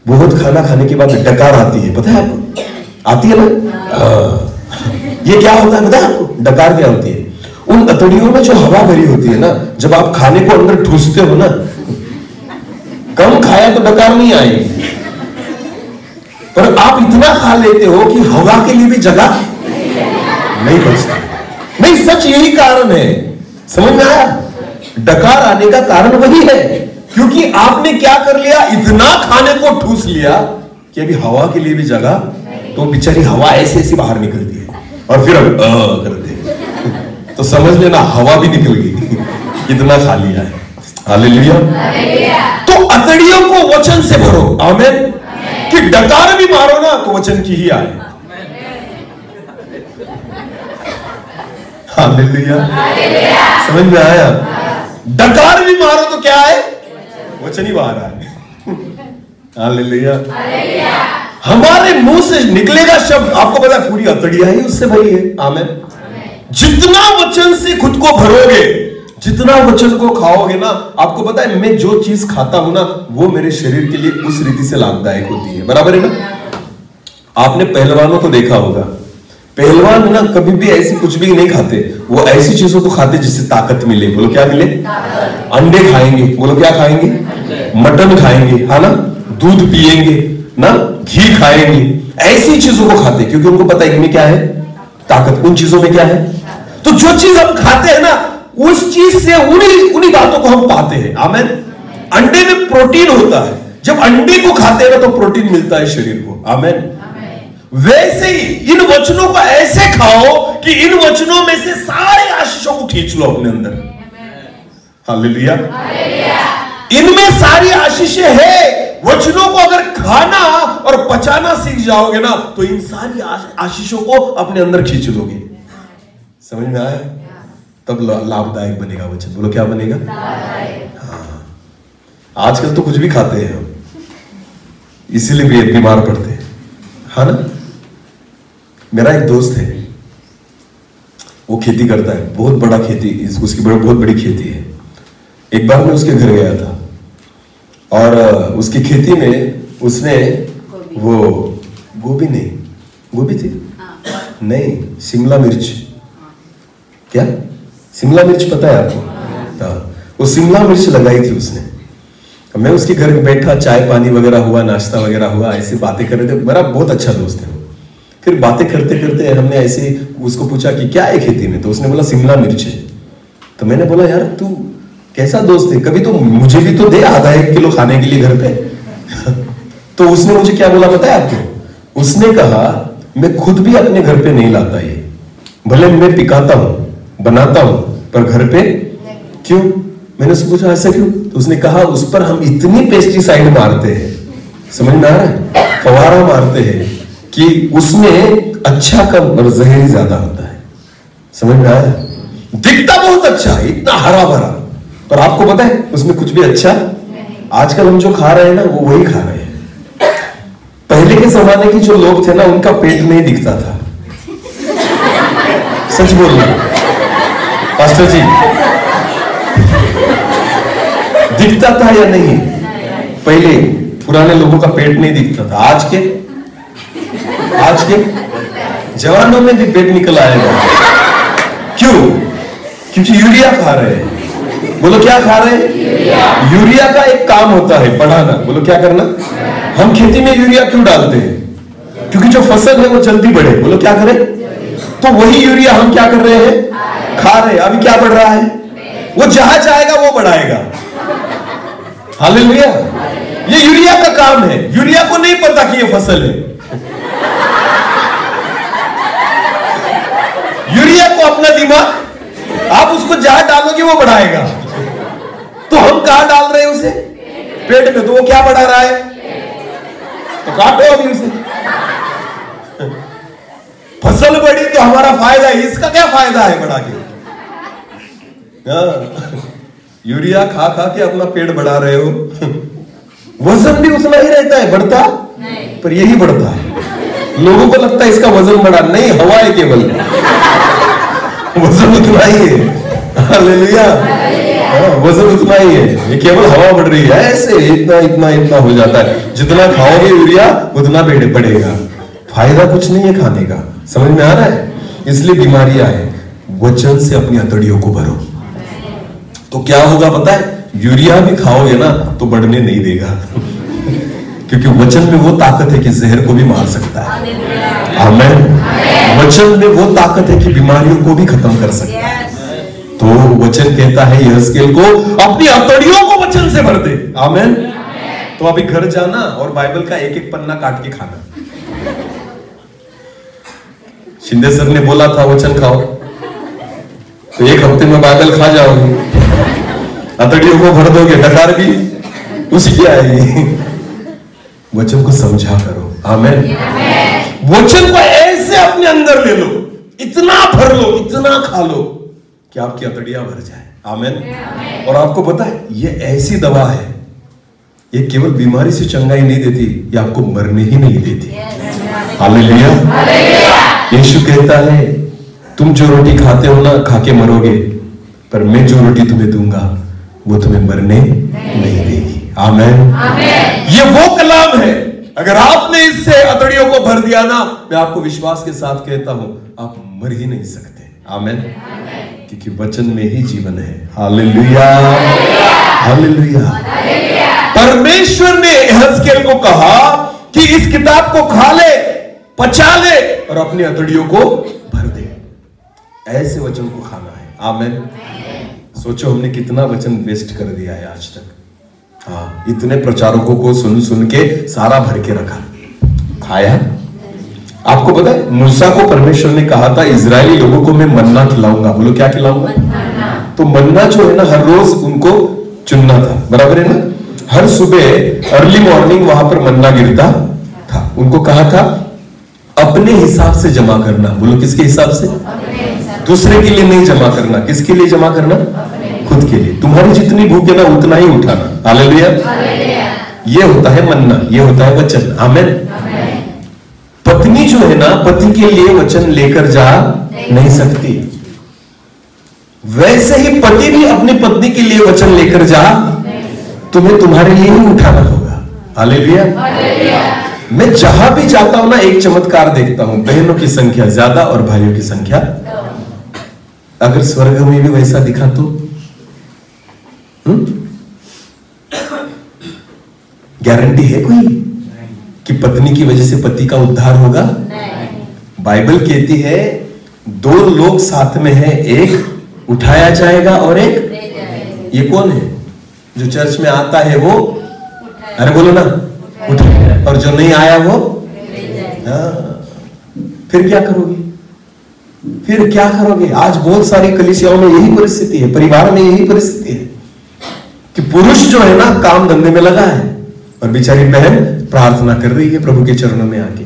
बहुत खाना खाने के बाद डकार आती है, पता है आपको? आती है ना? ये क्या होता है पता है आपको? डकार क्या होती है? उन अतड़ियों में जो हवा भरी होती है ना, जब आप खाने को अंदर ठूसते हो ना, कम खाया तो डकार नहीं आएगी, पर आप इतना खा लेते हो कि हवा के लिए भी जगह नहीं बचती। नहीं, सच यही कारण है। समझ में आया? डकार आने का कारण वही है, क्योंकि आपने क्या कर लिया? इतना खाने को ठूस लिया कि अभी हवा के लिए भी जगह, तो बेचारी हवा ऐसे ऐसे बाहर निकलती है और फिर करते हैं। तो समझ लेना हवा भी निकल गई, इतना खा लिया है। हालेलुया। तो अतड़ियों को वचन से भरो। आमीन। कि डकार भी मारो ना तो वचन की ही आए। हालेलुया। समझ में आया? डकार भी मारो तो क्या है? वचन ही बाहर आए। हालेलुया। हमारे मुंह से निकलेगा शब्द, आपको पता है पूरी अतड़ियां ही उससे भरी है। आमीन। जितना वचन से खुद को भरोगे, जितना वचन को खाओगे ना, आपको पता है मैं जो चीज खाता हूं ना, वो मेरे शरीर के लिए उस रीति से लाभदायक होती है। बराबर है ना? आपने पहलवानों को देखा होगा, पहलवान ना कभी भी ऐसी कुछ भी नहीं खाते, वो ऐसी चीजों को खाते जिससे ताकत मिले। बोलो क्या मिले? अंडे खाएंगे। बोलो क्या खाएंगे? मटन खाएंगे, है ना? दूध पिएंगे ना, घी खाएंगे, ऐसी चीजों को खाते क्योंकि उनको पता है इनमें क्या है? ताकत। उन चीजों में क्या है? तो जो चीज हम खाते हैं ना, उस चीज से उन्हीं बातों को हम पाते हैं। आमीन। अंडे में प्रोटीन होता है, जब अंडे को खाते हैं ना तो प्रोटीन मिलता है शरीर को। आमीन। वैसे ही इन वचनों को ऐसे खाओ कि इन वचनों में से सारे आशीषों को खींच लो अपने अंदर। हालेलुया। इनमें सारी आशीषें है। वचनों को अगर खाना और पचाना सीख जाओगे ना, तो इन सारी आशीषों को अपने अंदर खींच लोगे। समझ में आया? तब लाभदायक बनेगा वचन। बोलो क्या बनेगा? हाँ। आजकल तो कुछ भी खाते हैं हम, इसीलिए भी बीमार पड़ते हैं, है ना? मेरा एक दोस्त है, वो खेती करता है, बहुत बड़ा खेती, उसकी बहुत बड़ी खेती है। एक बार मैं उसके घर गया था और उसकी खेती में उसने वो गोभी थी नहीं, शिमला मिर्च। क्या? शिमला मिर्च पता है आपको? हाँ, वो शिमला मिर्च लगाई थी उसने। मैं उसके घर बैठा, चाय पानी वगैरह हुआ, नाश्ता वगैरह हुआ, ऐसे बातें कर रहे थे। मेरा बहुत अच्छा दोस्त है वो। फिर बातें करते करते हमने ऐसे उसको पूछा कि क्या है खेती में, तो उसने बोला शिमला मिर्च है। तो मैंने बोला यार तू कैसा दोस्त है, कभी तो मुझे भी तो दे आधा 1 किलो खाने के लिए घर पे। तो उसने मुझे क्या बोला पता है आपको? उसने कहा मैं खुद भी अपने घर पे नहीं लाता ये, भले मैं पिकाता हूं बनाता हूं पर घर पे क्यों? मैंने उससे पूछा ऐसा क्यों? तो उसने कहा उस पर हम इतनी पेस्टिसाइड मारते हैं, समझ में आ रहा है, फवारा मारते हैं कि उसमें अच्छा कम और जहर ज्यादा होता है। समझ में आया? दिखता बहुत अच्छा, इतना हरा भरा, पर आपको पता है उसमें कुछ भी अच्छा। आजकल हम जो खा रहे हैं ना वो वही खा रहे हैं। पहले के जमाने के जो लोग थे ना उनका पेट नहीं दिखता था। सच बोल रहा पास्टर जी, दिखता था या नहीं? पहले पुराने लोगों का पेट नहीं दिखता था। आज के जवानों में भी पेट निकल आएगा। क्यों? क्योंकि यूरिया खा रहे हैं। बोलो क्या खा रहे हैं? यूरिया का एक काम होता है बढ़ाना। बोलो क्या करना? हम खेती में यूरिया क्यों डालते हैं? क्योंकि जो फसल है वो जल्दी बढ़े। बोलो क्या करें? तो वही यूरिया हम क्या कर रहे हैं? खा रहे हैं। अभी क्या बढ़ रहा है? वो जहां जाएगा वो बढ़ाएगा। हालेलुया। ये यूरिया का काम है। यूरिया को नहीं पता कि ये फसल है। यूरिया को अपना दिमाग, आप उसको जहां डालोगे वो बढ़ाएगा। तो हम कहां डाल रहे हैं उसे? पेट में। तो वो क्या बढ़ा रहा है? तो काटो अभी उसे। फसल बढ़ी तो हमारा फायदा है, इसका क्या फायदा है बढ़ा के? यूरिया खा खा के अपना पेट बढ़ा रहे हो। वजन भी उतना ही रहता है, बढ़ता नहीं, पर यही बढ़ता है। लोगों को लगता है इसका वजन बढ़ा, नहीं, हवा है केवल, वजन उतना ही है। हालेलुया। वजन उतना ही है, ये केवल हवा बढ़ रही है। ऐसे इतना इतना इतना हो जाता है। जितना खाओगे यूरिया उतना पेट बढ़ेगा, फायदा कुछ नहीं है खाने का। समझ में आ रहा है? इसलिए बीमारियां हैं। वचन से अपनी हथेलियों को भरो तो क्या होगा पता है? यूरिया भी खाओगे ना तो बढ़ने नहीं देगा। क्योंकि वचन में वो ताकत है कि जहर को भी मार सकता है। आमीन। वचन में वो ताकत है कि बीमारियों को भी खत्म कर सकता है। तो वचन कहता है यहेजकेल को अपनी हथेलियों को वचन से भर दे। आमीन। तो अभी घर जाना और बाइबल का एक एक पन्ना काट के खाना। शिंदे सर ने बोला था वचन खाओ, तो 1 हफ्ते में बाइबल खा जाओगे। हथेलियों को भर दोगे, डकार भी उसी की आएगी। वचन को समझा करो। आमीन। वचन को ऐसे अपने अंदर ले लो, इतना भर लो, इतना खा लो कि आपकी हथेलियां भर जाए। आमीन। और आपको पता है ये ऐसी दवा है, ये केवल बीमारी से चंगाई नहीं देती, ये आपको मरने ही नहीं देती। हालेलुया। यीशु कहता है तुम जो रोटी खाते हो ना खा के मरोगे, पर मैं जो रोटी तुम्हें दूंगा वो तुम्हें मरने नहीं देगी। आमीन। ये वो कलाम है, अगर आपने इससे हथेलियों को भर दिया ना, मैं आपको विश्वास के साथ कहता हूं आप मर ही नहीं सकते। आमीन। क्योंकि वचन में ही जीवन है। हालेलुया। हालेलुया। परमेश्वर ने यहेजकेल को कहा कि इस किताब को खा ले, पचा ले और अपनी हथेलियों को भर दे। ऐसे वचन को खाना है। आमीन। सोचो हमने कितना वचन वेस्ट कर दिया है आज तक। हाँ, इतने प्रचारकों को सुन सुन के सारा भर के रखा, खाया। आपको पता है मूसा को परमेश्वर ने कहा था इजरायली लोगों को मैं मन्ना खिलाऊंगा। बोलो क्या खिलाऊंगा? तो मन्ना जो है ना हर रोज उनको चुनना था, बराबर है ना? हर सुबह अर्ली मॉर्निंग वहां पर मन्ना गिरता था। उनको कहा था अपने हिसाब से जमा करना। बोलो किसके हिसाब से? दूसरे के लिए नहीं जमा करना। किसके लिए जमा करना? खुद के लिए। तुम्हारी जितनी भूख है ना उतना ही उठाना। हालेलुया। ये होता है मन्ना, ये होता है वचन। आमीन। पत्नी जो है ना पति के लिए वचन लेकर जा नहीं सकती, वैसे ही पति भी अपनी पत्नी के लिए वचन लेकर जा तुम्हें तुम्हारे लिए ही उठाना होगा। हालेलुया। मैं जहां भी जाता हूं ना एक चमत्कार देखता हूं, बहनों की संख्या ज्यादा और भाइयों की संख्या। अगर स्वर्ग में भी वैसा दिखा तो गारंटी है कोई कि पत्नी की वजह से पति का उद्धार होगा? बाइबल कहती है 2 लोग साथ में है, एक उठाया जाएगा और एक, ये कौन है? जो चर्च में आता है वो, अरे बोलो ना, उठाया, और जो नहीं आया वो, फिर क्या करोगे? फिर क्या करोगे? आज बहुत सारी कलीसियाओं में यही परिस्थिति है, परिवार में यही परिस्थिति है कि पुरुष जो है ना काम धंधे में लगा है और बेचारी बहन प्रार्थना कर रही है प्रभु के चरणों में आके।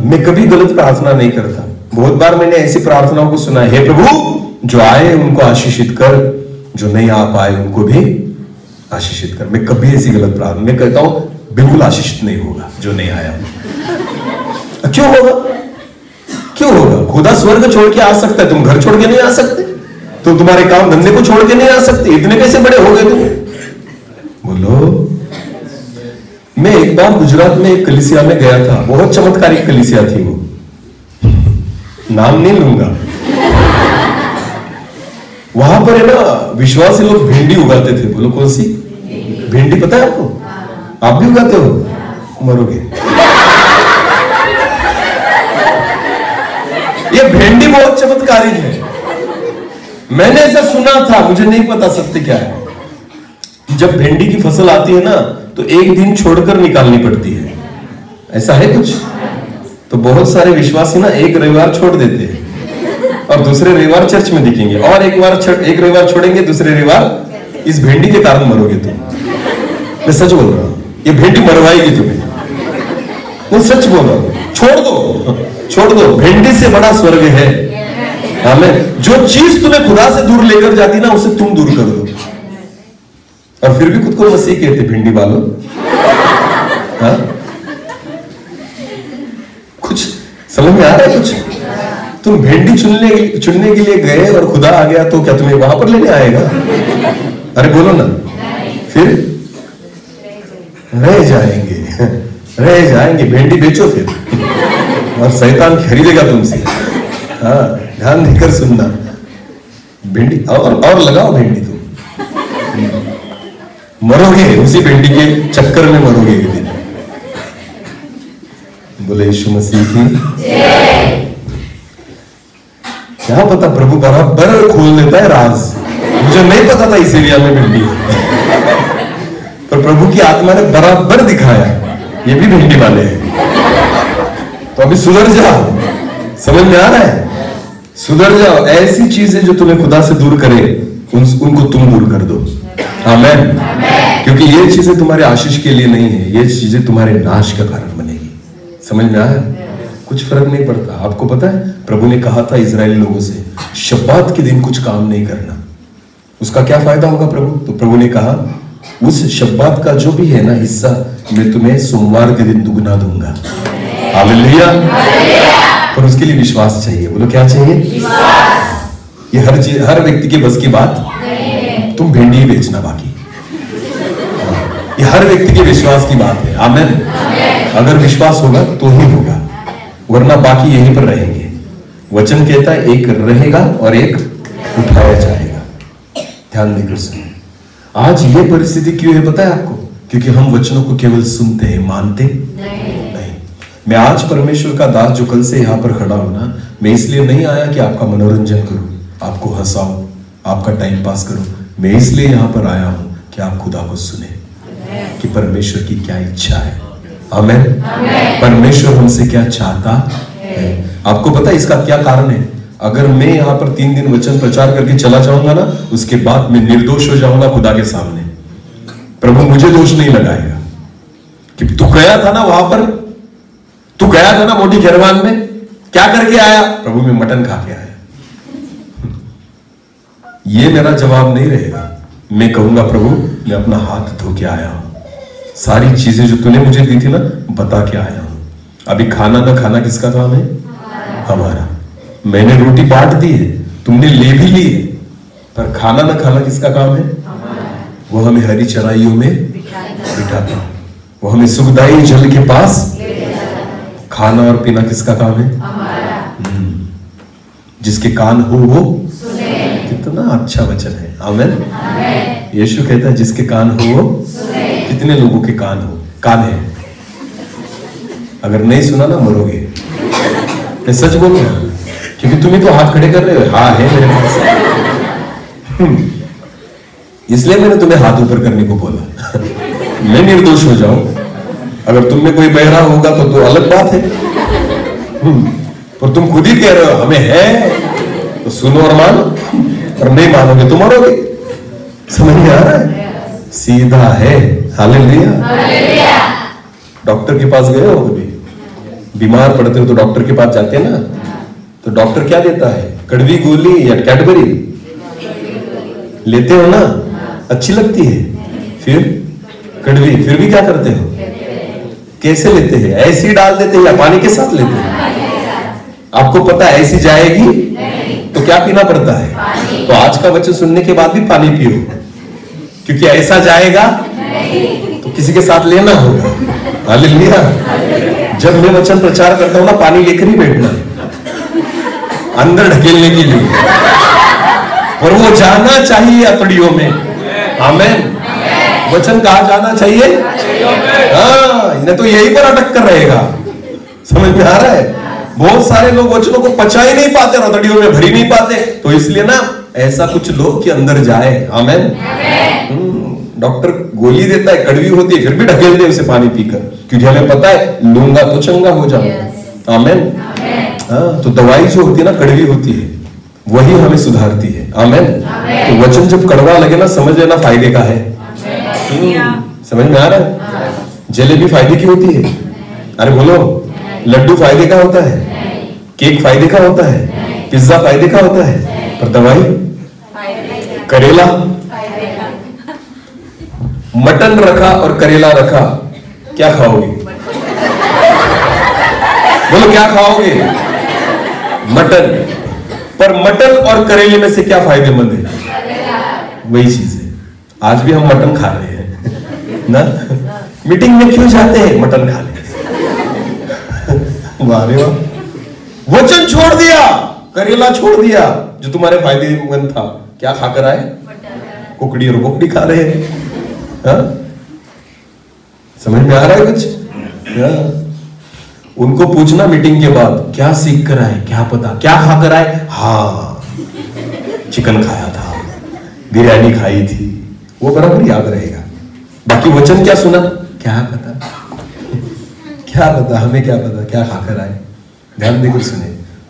मैं कभी गलत प्रार्थना नहीं करता, बहुत बार मैंने ऐसी प्रार्थनाओं को सुना है, हे प्रभु जो आए उनको आशीषित कर, जो नहीं आ पाए उनको भी आशीषित कर। मैं कभी ऐसी गलत प्रार्थना, मैं कहता हूं बिल्कुल आशीषित नहीं होगा जो नहीं आया। क्यों होगा? क्यों होगा? खुदा स्वर्ग छोड़ के आ सकता है, तुम घर छोड़ के नहीं आ सकते, तुम तुम्हारे काम धंधे को छोड़ के नहीं आ सकते, इतने कैसे बड़े हो गए तुम? बोलो। मैं एक बार गुजरात में एक कलीसिया में गया था, बहुत चमत्कारिक कलीसिया थी वो, नाम नहीं लूंगा। वहां पर है ना विश्वासी लोग भिंडी उगाते थे। बोलो कौन सी भिंडी? पता है आपको? आप भी उगाते हो? मरोगे। ये भिंडी बहुत चमत्कारिक है, मैंने ऐसा सुना था, मुझे नहीं पता सत्य क्या है। जब भिंडी की फसल आती है ना तो एक दिन छोड़कर निकालनी पड़ती है, ऐसा है कुछ। तो बहुत सारे विश्वासी ना एक रविवार छोड़ देते हैं और दूसरे रविवार चर्च में दिखेंगे, और एक रविवार छोड़ेंगे, दूसरे रविवार। इस भिंडी के कारण मरोगे तुम। मैं सच बोल रहा हूं, ये भिंडी मरवाएगी तुम्हें, मैं सच बोल रहा हूं। छोड़ दो, भिंडी से बड़ा स्वर्ग है। आमीन। जो चीज तुम्हें खुदा से दूर लेकर जाती ना उसे तुम दूर कर दो। और फिर भी खुद को मसीह कहते भिंडी वालों। हाँ? कुछ समझ में आ रहा है? कुछ तुम भिंडी चुनने के लिए गए और खुदा आ गया तो क्या तुम्हें वहां पर लेने आएगा? अरे बोलो ना, फिर रह जाएंगे। भिंडी बेचो फिर, और शैतान खरीदेगा तुमसे। हाँ, ध्यान देकर सुनना। भिंडी और लगाओ भिंडी, तुम मरोगे उसी भिंडी के चक्कर में, मरोगे एक दिन। बोले यीशु मसीह की क्या पता, प्रभु बराबर खोल देता है राज। मुझे नहीं पता था इस एरिया में भिंडी पर प्रभु की आत्मा ने बराबर दिखाया, ये भी भिंडी वाले हैं। तो अभी सुधर जाओ। समझ में आ रहा है? सुधर जाओ। ऐसी चीजें जो तुम्हें खुदा से दूर करे उनको तुम दूर कर दो। आमीन। क्योंकि ये चीजें तुम्हारे आशीष के लिए नहीं है, ये चीजें तुम्हारे नाश का कारण बनेगी। समझ में आया? कुछ फर्क नहीं पड़ता। आपको पता है प्रभु ने कहा था इजरायली लोगों से शब्बात के दिन कुछ काम नहीं करना, उसका क्या फायदा होगा प्रभु? तो प्रभु ने कहा उस शब्बात का जो भी है ना हिस्सा मैं तुम्हें सोमवार के दिन दुगना दूंगा। हालेलुया। पर उसके लिए विश्वास चाहिए। बोलो क्या चाहिए? विश्वास। ये हर व्यक्ति के बस की बात नहीं। तुम भिंडी ही बेचना बाकी, ये हर व्यक्ति के विश्वास की बात है। आमीन। अगर विश्वास होगा तो ही होगा, वरना बाकी यहीं पर रहेंगे। वचन कहता है एक रहेगा और एक उठाया जाएगा। ध्यान देकर सुनिए। आज ये परिस्थिति क्यों है पता है आपको? क्योंकि हम वचनों को केवल सुनते हैं, मानते नहीं। मैं आज परमेश्वर का दास जो कल से यहाँ पर खड़ा हूं ना, मैं इसलिए नहीं आया कि आपका मनोरंजन करूं, आपको हंसाऊं, आपका टाइम पास करूं। मैं इसलिए यहाँ पर आया हूं कि आप खुदा को सुने कि परमेश्वर की क्या इच्छा है। आमीन। परमेश्वर हमसे क्या चाहता है। आपको पता है इसका क्या कारण है? अगर मैं यहाँ पर 3 दिन वचन प्रचार करके चला जाऊंगा ना, उसके बाद मैं निर्दोष हो जाऊंगा खुदा के सामने। प्रभु मुझे दोष नहीं लगाएगा कि तू गया था ना वहां पर, तू गया था ना मोटी खैरवान में, क्या करके आया? प्रभु मैं मटन खा के आया। ये मेरा जवाब नहीं रहेगा। मैं कहूंगा प्रभु मैं अपना हाथ धो के आया हूं, सारी चीजें जो तूने मुझे दी थी ना बता के आया हूं। अभी खाना ना खाना किसका काम है? हमारा। मैंने रोटी बांट दी है, तुमने ले भी ली है, पर खाना ना खाना किसका काम है? वो हमें हरी चराइयों में बिठाता, वो हमें सुखदायी जल के पास। खाना और पीना किसका काम है? जिसके कान हो वो सुने। कितना अच्छा वचन है। आमीन। यीशु कहता है जिसके कान हो वो सुने। कितने लोगों के कान है? अगर नहीं सुना ना मरोगे। मैं सच बोल रहा हूं, क्योंकि तुम ही तो हाथ खड़े कर रहे हो। हाँ है मेरे पास। इसलिए मैंने तुम्हें हाथ ऊपर करने को बोला। मैं निर्दोष हो जाऊं। अगर तुम में कोई बहरा होगा तो अलग बात है। पर तुम खुद ही कह रहे हो हमें है, तो सुनो और मानो, और नहीं मानोगे तो मरोगे। समझ में आ रहा है? सीधा है। हालेलुया। डॉक्टर के पास गए हो कभी? बीमार पड़ते हो तो डॉक्टर के पास जाते हैं ना, तो डॉक्टर क्या देता है? कड़वी गोली या कैडबरी लेते हो ना? अच्छी लगती है। फिर कड़वी, फिर भी क्या करते हो? कैसे लेते हैं? ऐसी डाल देते हैं या पानी के साथ लेते हैं? आपको पता है ऐसी जाएगी तो क्या पीना पड़ता है? तो आज का वचन सुनने के बाद भी पानी पियो, क्योंकि ऐसा जाएगा तो किसी के साथ लेना होगा। हालेलुया। जब मैं वचन प्रचार करता हूं ना, पानी लेकर ही बैठना अंदर ढकेलने के लिए, और वो जाना चाहिए अतड़ियों में। आमेन। वचन कहाँ जाना चाहिए? हाँ, इन्हें तो यही पर अटक कर रहेगा। समझ में आ रहा है? बहुत सारे लोग वचनों को पचा ही नहीं पाते और अतड़ियों में भरी नहीं पाते, तो इसलिए ना ऐसा कुछ लो कि अंदर जाए। आमेन। डॉक्टर गोली देता है, कड़वी होती है, फिर भी ढकेल दे उसे पानी पीकर, क्योंकि हमें पता है लूंगा तो चंगा हो जाऊंगा। आमेन। हाँ, तो दवाई जो होती है ना कड़वी होती है, वही हमें सुधारती है। आमेन। तो वचन जब कड़वा लगे ना, समझ लेना फायदे का है। समझ में आ रहा है? जलेबी फायदे की होती है। अरे बोलो, लड्डू फायदे का होता है, केक फायदे का होता है, पिज्जा फायदे का होता है, पर दवाई? करेला, मटन रखा और करेला रखा, क्या खाओगे? बोलो क्या खाओगे? मटन। पर मटन और करेले में से क्या फायदेमंद है? वही चीज है। आज भी हम मटन खा रहे हैं ना। मीटिंग में क्यों जाते हैं? मटन खा ले। वाह रे वाह। वचन छोड़ दिया, करेला छोड़ दिया जो तुम्हारे फायदेमंद था, क्या खाकर आए? कुकड़ी और बोकड़ी खा रहे हैं। हाँ? समझ में आ रहा है कुछ? उनको पूछना मीटिंग के बाद, क्या सीख कर आए? क्या पता क्या खाकर आए? हाँ, चिकन खाया था, बिरयानी खाई थी, वो बराबर याद रहेगा। बाकी वचन क्या सुना? क्या पता, क्या पता, हमें क्या पता क्या खाकर आए। ध्यान देकर सुने,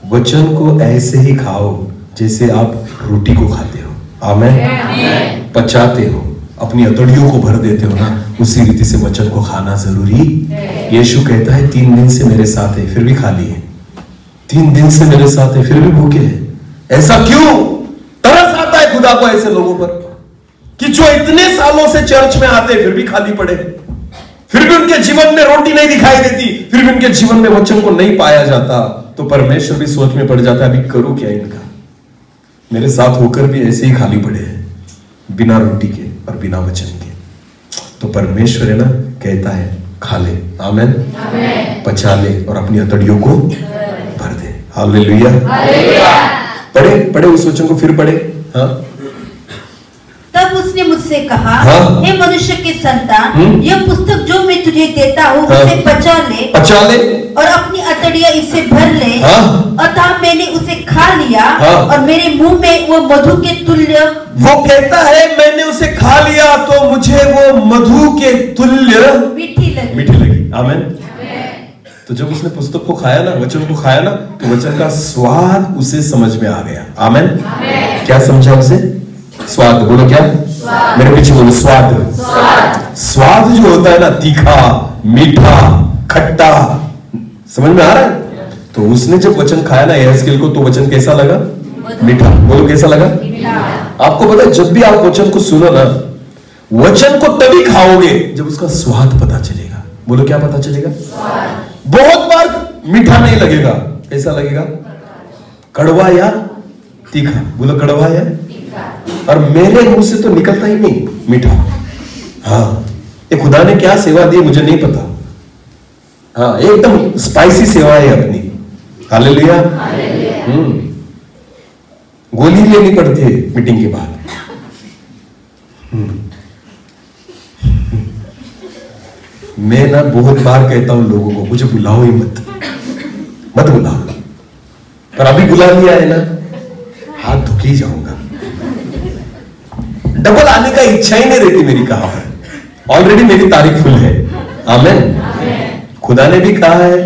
वचन को ऐसे ही खाओ जैसे आप रोटी को खाते हो। आमेन। पचाते हो, अपनी अतड़ियों को भर देते हो ना, उसी रीति से वचन को खाना जरूरी। यीशु कहता है 3 दिन से मेरे साथ है फिर भी खाली है, 3 दिन से मेरे साथ है फिर भी भूखे हैं। ऐसा क्यों? तरस आता है खुदा को ऐसे लोगों पर कि जो इतने सालों से चर्च में आते फिर भी खाली पड़े, फिर भी उनके जीवन में रोटी नहीं दिखाई देती, फिर भी उनके जीवन में वचन को नहीं पाया जाता, तो परमेश्वर भी सोच में पड़ जाता है अभी करूं क्या इनका, मेरे साथ होकर भी ऐसे ही खाली पड़े हैं बिना रोटी के और बिना वचन के। तो परमेश्वर है ना, कहता है खा ले। आमेन। पचा ले और अपनी अतड़ियों को भर दे। हालेलुया। पढ़े पढ़े उस वचन को, फिर पढ़े। हाँ, तब उसने मुझसे कहा, हाँ? हे मनुष्य के संतान, यह पुस्तक जो मैं तुझे देता हूँ उसे पचा ले और अपनी अतड़ियाँ इससे भर ले। हाँ? अतः मैंने उसे खा लिया, हाँ? और मेरे मुंह में वो मधु के तुल्य। वो कहता है मैंने उसे खा लिया तो मुझे वो मधु के तुल्य मीठी लगी। आमेन। तो जब उसने पुस्तक को खाया ना, वचन को खाया ना, तो वचन का स्वाद उसे समझ में आ गया। आमेन। क्या समझा उसे? स्वाद। बोलो क्या? मेरे पीछे बोलो स्वाद। स्वाद जो होता है ना, तीखा, मीठा, खट्टा, समझ में आ रहा है? तो उसने जब वचन खाया ना यहेजकेल को, तो वचन कैसा लगा? मीठा। बोलो कैसा लगा? आपको पता है, जब भी आप वचन को सुनो ना, वचन को तभी खाओगे जब उसका स्वाद पता चलेगा। बोलो क्या पता चलेगा? बहुत बार मीठा नहीं लगेगा, कैसा लगेगा? कड़वा या तीखा। बोलो कड़वा या, और मेरे मुंह से तो निकलता ही नहीं मीठा। हाँ, ये खुदा ने क्या सेवा दी मुझे नहीं पता। हाँ, एकदम स्पाइसी सेवा है अपनी। हालेलुया। गोली लेनी पड़ती है मीटिंग के बाद। मैं ना बहुत बार कहता हूं लोगों को, मुझे बुलाओ ही मत बुलाओ, पर अभी बुला लिया है ना, हाथ धुके ही जाऊंगा। डबल आने का इच्छा ही नहीं रहती मेरी, कहा है ऑलरेडी मेरी तारीख फुल है। आमेन। खुदा ने भी कहा है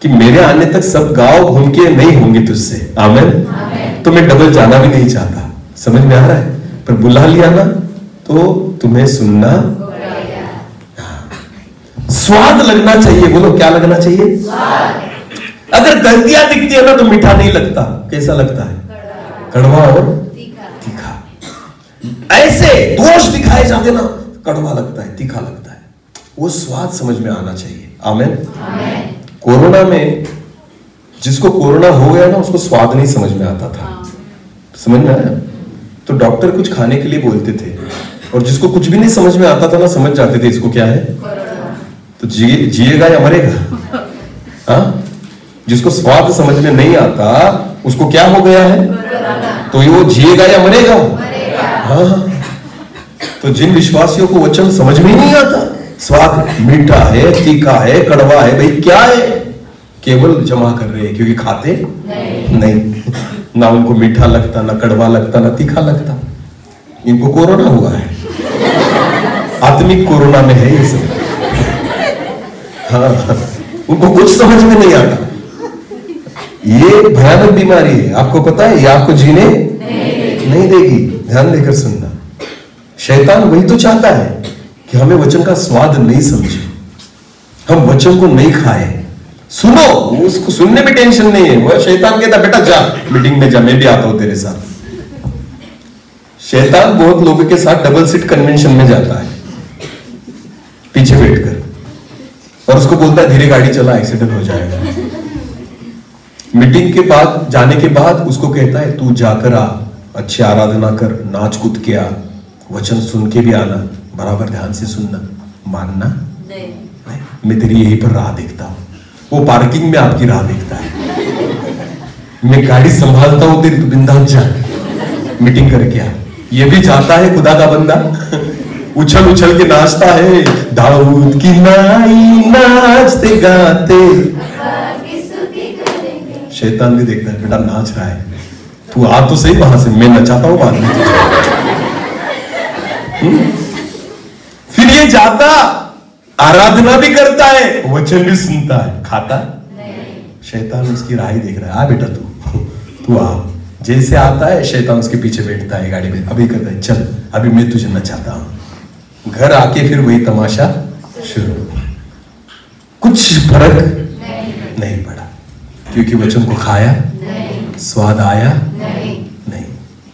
कि मेरे आने तक सब गांव घूम के नहीं होंगे तुझसे। आमेन। तो मैं डबल जाना भी नहीं चाहता, समझ में आ रहा है, पर बुला लिया ना तो तुम्हें सुनना, स्वाद लगना चाहिए। बोलो क्या लगना चाहिए? अगर गलतियां दिखती है ना तो मीठा नहीं लगता, कैसा लगता है? कड़वा और तीखा। ऐसे दोष दिखाए जाते ना, कड़वा लगता है, तीखा लगता है, वो स्वाद समझ में आना चाहिए। आमेन। कोरोना में जिसको कोरोना हो गया ना, उसको स्वाद नहीं समझ में आता था, समझ में आया? तो डॉक्टर कुछ खाने के लिए बोलते थे, और जिसको कुछ भी नहीं समझ में आता था ना, समझ जाते थे इसको क्या है, तो जिएगा या मरेगा। हाँ, जिसको स्वाद समझ में नहीं आता उसको क्या हो गया है, तो वो जिएगा या मरेगा। हाँ, तो जिन विश्वासियों को वचन समझ में नहीं आता, स्वाद मीठा है, तीखा है, कड़वा है, भाई क्या है, केवल जमा कर रहे हैं, क्योंकि खाते नहीं। ना उनको मीठा लगता, ना कड़वा लगता, ना तीखा लगता। इनको कोरोना हुआ है, आत्मिक कोरोना में है ये सब। हाँ, उनको कुछ समझ में नहीं आता। ये भयानक बीमारी है, आपको पता है, ये आपको जीने नहीं देगी। ध्यान देकर सुनना, शैतान वही तो चाहता है कि हमें वचन का स्वाद नहीं समझे, हम वचन को नहीं खाए। सुनो, उसको सुनने में टेंशन नहीं है, वो शैतान कहता बेटा जा मीटिंग में जा, मैं भी आता हूं तेरे साथ। शैतान बहुत लोगों के साथ डबल सीट कन्वेंशन में जाता है, पीछे बैठकर, और उसको बोलता है धीरे गाड़ी चला, एक्सीडेंट हो जाएगा। मीटिंग के बाद, जाने के बाद उसको कहता है तू जाकर आ, अच्छी आराधना कर, नाच कूद के आ, वचन सुन के भी आना, बराबर ध्यान से सुनना, मानना नहीं। मैं तेरी यहीं पर राह देखता हूं। वो पार्किंग में आपकी राह देखता है, मैं गाड़ी संभालता हूं तेरी, तू बिंदास जा, मीटिंग करके आ। ये भी जाता है खुदा का बंदा, उछल उछल के नाचता है, दाऊद की नाई नाचते गाते। शैतान भी देखता है बेटा नाच रहा है, तू आ तो सही वहां से, मैं नचाता हूं बाद में। फिर ये जाता, आराधना भी करता है, वचन भी सुनता है, खाता शैतान उसकी राह ही देख रहा है, आ बेटा तू आ। जैसे आता है शैतान उसके पीछे बैठता है गाड़ी में, अभी कहता है चल अभी मैं तुझे नचाता हूं। घर आके फिर वही तमाशा शुरू। कुछ फर्क नहीं पड़ा, क्योंकि वचन को खाया, स्वाद आया नहीं,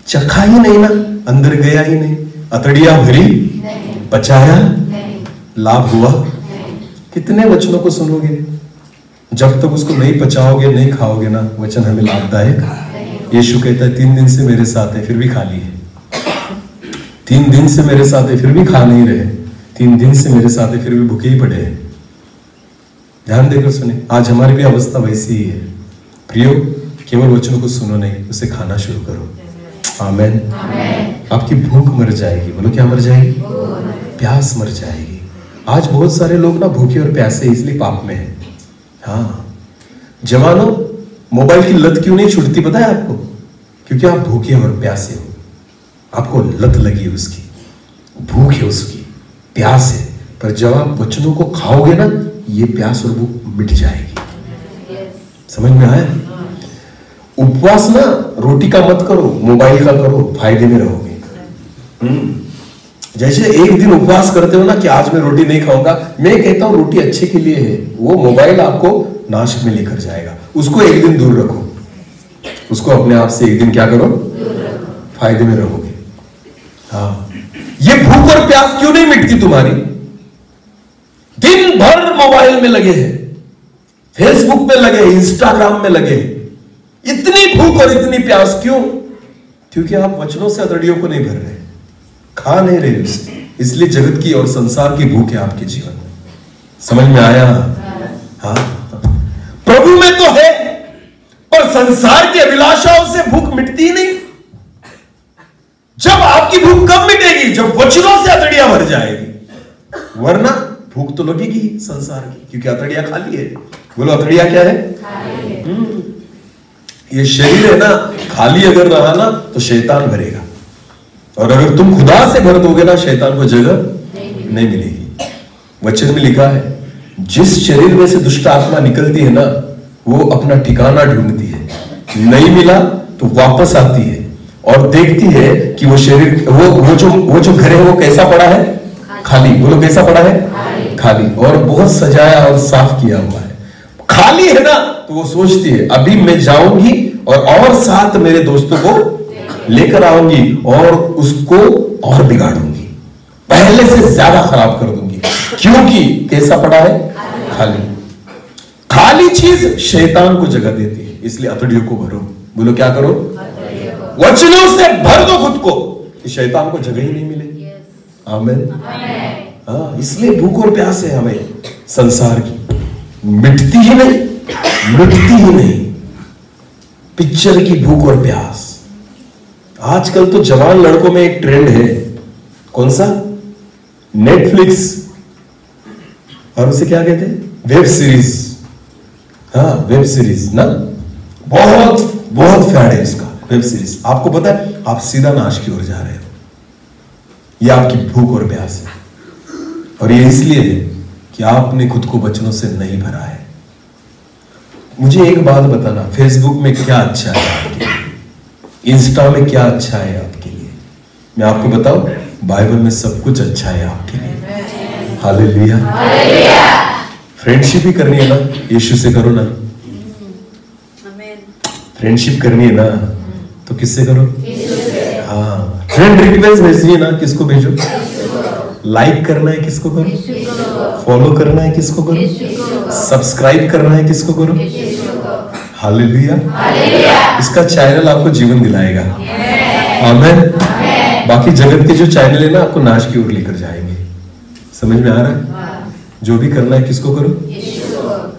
चखा ही नहीं ना, अंदर गया ही नहीं, अतड़िया भरी, पचाया, लाभ हुआ। कितने वचनों को सुनोगे, जब तक उसको नहीं पचाओगे, नहीं खाओगे ना, वचन हमें लाभदायक। यीशु कहता है 3 दिन से मेरे साथ है फिर भी खाली है, 3 दिन से मेरे साथ है फिर भी खा नहीं रहे, 3 दिन से मेरे साथ है फिर भी भूखे ही पड़े हैं। ध्यान देकर सुने, आज हमारी भी अवस्था वैसी ही है। प्रियो, केवल वचनों को सुनो नहीं, उसे खाना शुरू करो। आमेन। आपकी भूख मर जाएगी। बोलो क्या मर जाएगी? प्यास मर जाएगी। आज बहुत सारे लोग ना भूखे और प्यासे इसलिए पाप में है। हाँ जवानों, मोबाइल की लत क्यों नहीं छूटती पता है आपको? क्योंकि आप भूखे और प्यासे हो, आपको लत लगी है उसकी, भूख है उसकी, प्यास है। पर जब आप वचनों को खाओगे ना, ये प्यास और भूख मिट जाएगी। समझ में आया? उपवास ना रोटी का मत करो, मोबाइल का करो, फायदे में रहोगे। जैसे एक दिन उपवास करते हो ना कि आज मैं रोटी नहीं खाऊंगा, मैं कहता हूं रोटी अच्छे के लिए है, वो मोबाइल आपको नाश में लेकर जाएगा। उसको एक दिन दूर रखो, उसको अपने आप से एक दिन क्या करो, फायदे में रहोगे। हाँ, ये भूख और प्यास क्यों नहीं मिटती तुम्हारी? दिन भर मोबाइल में लगे हैं, फेसबुक में लगे, इंस्टाग्राम में लगे, इतनी भूख और इतनी प्यास क्यों? क्योंकि आप वचनों से अतड़ियों को नहीं भर रहे, खा नहीं रहे उससे, इसलिए जगत की और संसार की भूख है आपके जीवन में। समझ में आया? हाँ, प्रभु में तो है, पर संसार की अभिलाषाओं से भूख मिटती नहीं। जब आपकी भूख कब मिटेगी? जब वचनों से अतड़ियां भर जाएगी, वरना भूख तो लगेगी संसार की, क्योंकि अतड़िया खाली है। बोलो अतड़िया क्या है? ये शरीर है ना, खाली अगर रहा ना तो शैतान भरेगा, और अगर तुम खुदा से भर दोगे ना, शैतान को जगह नहीं मिलेगी। वचन में लिखा है जिस शरीर में से दुष्ट आत्मा निकलती है ना, वो अपना ठिकाना ढूंढती है, नहीं मिला तो वापस आती है और देखती है कि वो शरीर, वो जो घर है वो कैसा पड़ा है? खाली। बोलो कैसा पड़ा है? खाली, और बहुत सजाया और साफ किया हुआ है। खाली है ना, तो वो सोचती है अभी मैं जाऊंगी और साथ मेरे दोस्तों को लेकर आऊंगी और उसको और बिगाड़ूंगी, पहले से ज्यादा खराब कर दूंगी, क्योंकि कैसा पड़ा है? खाली। खाली चीज शैतान को जगह देती है, इसलिए अतड़ियों को भरो। बोलो क्या करो? वचनों से भर दो खुद को, कि शैतान को जगह ही नहीं मिले। आमीन। हाँ, इसलिए भूख और प्यास है हमें संसार की, मिटती ही नहीं। पिक्चर की भूख और प्यास। आजकल तो जवान लड़कों में एक ट्रेंड है, कौन सा? नेटफ्लिक्स, और उसे क्या कहते हैं? Web series. हाँ, वेब सीरीज ना, बहुत फैड है इसका, वेब सीरीज। आपको पता है, आप सीधा नाश की ओर जा रहे हो। यह आपकी भूख और प्यास है, और ये इसलिए है कि आपने खुद को वचनों से नहीं भरा है। मुझे एक बात बताना, फेसबुक में क्या अच्छा है आपके लिए? इंस्टा में क्या अच्छा है आपके लिए? मैं आपको बताऊं, बाइबल में सब कुछ अच्छा है आपके लिए। हालेलुया। फ्रेंडशिप ही करनी है ना, यीशु से करो ना। फ्रेंडशिप करनी है ना, तो किससे करो? हाँ, फ्रेंड रिक्वेस्ट भेजनी है ना, किसको भेजो? लाइक करना है, किसको करो? फॉलो करना है, किसको करो? सब्सक्राइब करना है, किसको करो? हालेलुया। इसका चैनल आपको जीवन दिलाएगा। आमीन। बाकी जगत के जो चैनल है ना, आपको नाश की ओर लेकर जाएंगे। समझ में आ रहा है? जो भी करना है किसको करो?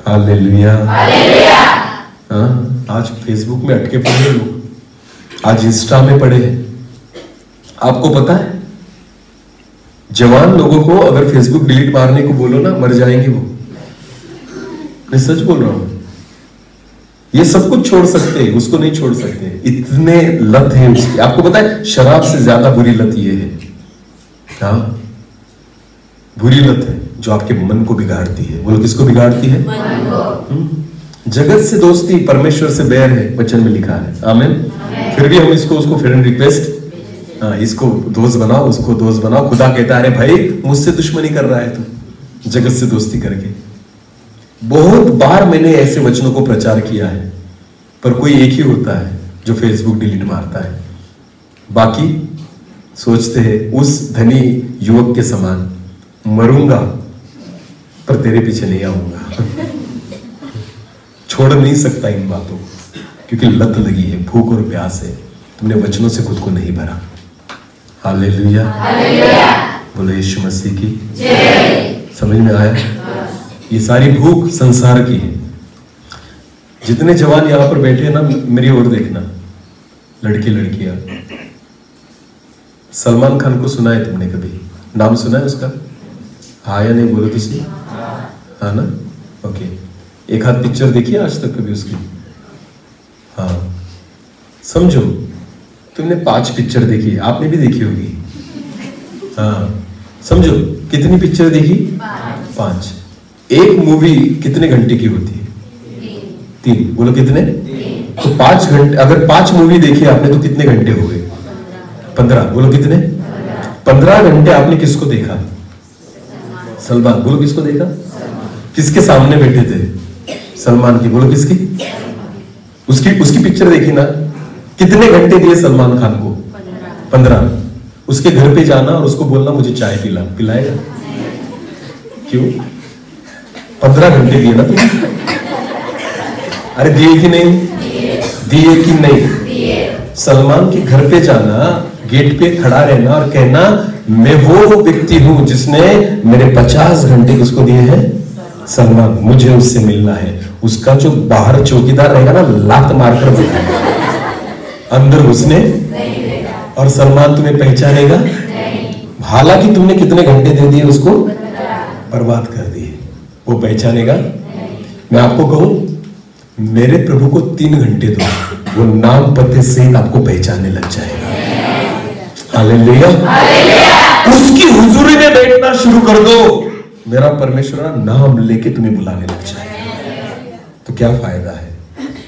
हालेलुया। हाँ, आज फेसबुक में अटके पड़े लोग, आज इंस्टा में पड़े हैं। आपको पता है, जवान लोगों को अगर फेसबुक डिलीट मारने को बोलो ना, मर जाएंगे वो। मैं सच बोल रहा हूं। ये सब कुछ छोड़ सकते हैं, उसको नहीं छोड़ सकते, इतने लत है उसकी। आपको पता है, शराब से ज्यादा बुरी लत ये है। हाँ, बुरी लत है जो आपके मन को बिगाड़ती है। बोलो किसको बिगाड़ती है? मन को। जगत से दोस्ती, परमेश्वर से बैर है, वचन में लिखा है। आमीन। फिर भी हम उसको फ्रेंड रिक्वेस्ट, इसको दोस्त बनाओ, उसको दोस्त बनाओ। खुदा कहता है, अरे भाई मुझसे दुश्मनी कर रहा है तू, जगत से दोस्ती करके। बहुत बार मैंने ऐसे वचनों को प्रचार किया है, पर कोई एक ही होता है जो फेसबुक डिलीट मारता है। बाकी सोचते हैं उस धनी युवक के समान, मरूंगा पर तेरे पीछे नहीं आऊंगा। छोड़ नहीं सकता इन बातों, क्योंकि लत लगी है, भूख और प्यास है। तुमने वचनों से खुद को नहीं भरा। हालेलुया। बोलो यीशु मसीह की जय। समझ में आया? ये सारी भूख संसार की है। जितने जवान यहां पर बैठे हैं ना, मेरी ओर देखना, लड़के लड़कियां। सलमान खान को सुना है तुमने कभी? नाम सुना है उसका? हाँ या नहीं? बोलो किसी। हाँ ना? ओके। एक हाथ पिक्चर देखी आज तक कभी उसकी? हाँ। समझो, तुमने 5 पिक्चर देखी, आपने भी देखी होगी। हाँ, समझो कितनी पिक्चर देखी? 5। एक मूवी कितने घंटे की होती है? 3। बोलो कितने? तो 5 घंटे, अगर 5 मूवी देखी आपने तो कितने घंटे हो गए? 15। बोलो कितने? 15 घंटे आपने किसको देखा? सलमान। बोलो किसको देखा? किसके सामने बैठे थे? सलमान की। बोलो किसकी? उसकी पिक्चर देखी ना? कितने घंटे दिए सलमान खान को? 15। उसके घर पे जाना और उसको बोलना मुझे चाय पिलाएगा? क्यों? 15 घंटे दिए ना तुम? अरे दिए कि नहीं? दिए कि नहीं? सलमान के घर पे जाना, गेट पे खड़ा रहना और कहना मैं वो व्यक्ति हूं जिसने मेरे 50 घंटे किसको दिए हैं? सलमान। मुझे उससे मिलना है। उसका जो बाहर चौकीदार रहेगा ना, लात मारकर बताएगा, अंदर घुसने, और सलमान तुम्हें पहचानेगा। हालांकि तुमने कितने घंटे दे दिए उसको? बर्बाद कर दिए, वो पहचानेगा। मैं आपको कहूं, मेरे प्रभु को 3 घंटे दो, वो नाम पते से आपको पहचानने लग जाएगा। हालेलुया। उसकी हुजूरी में बैठना शुरू कर दो, मेरा परमेश्वर नाम लेके तुम्हें बुलाने लग जाएगा। तो क्या फायदा है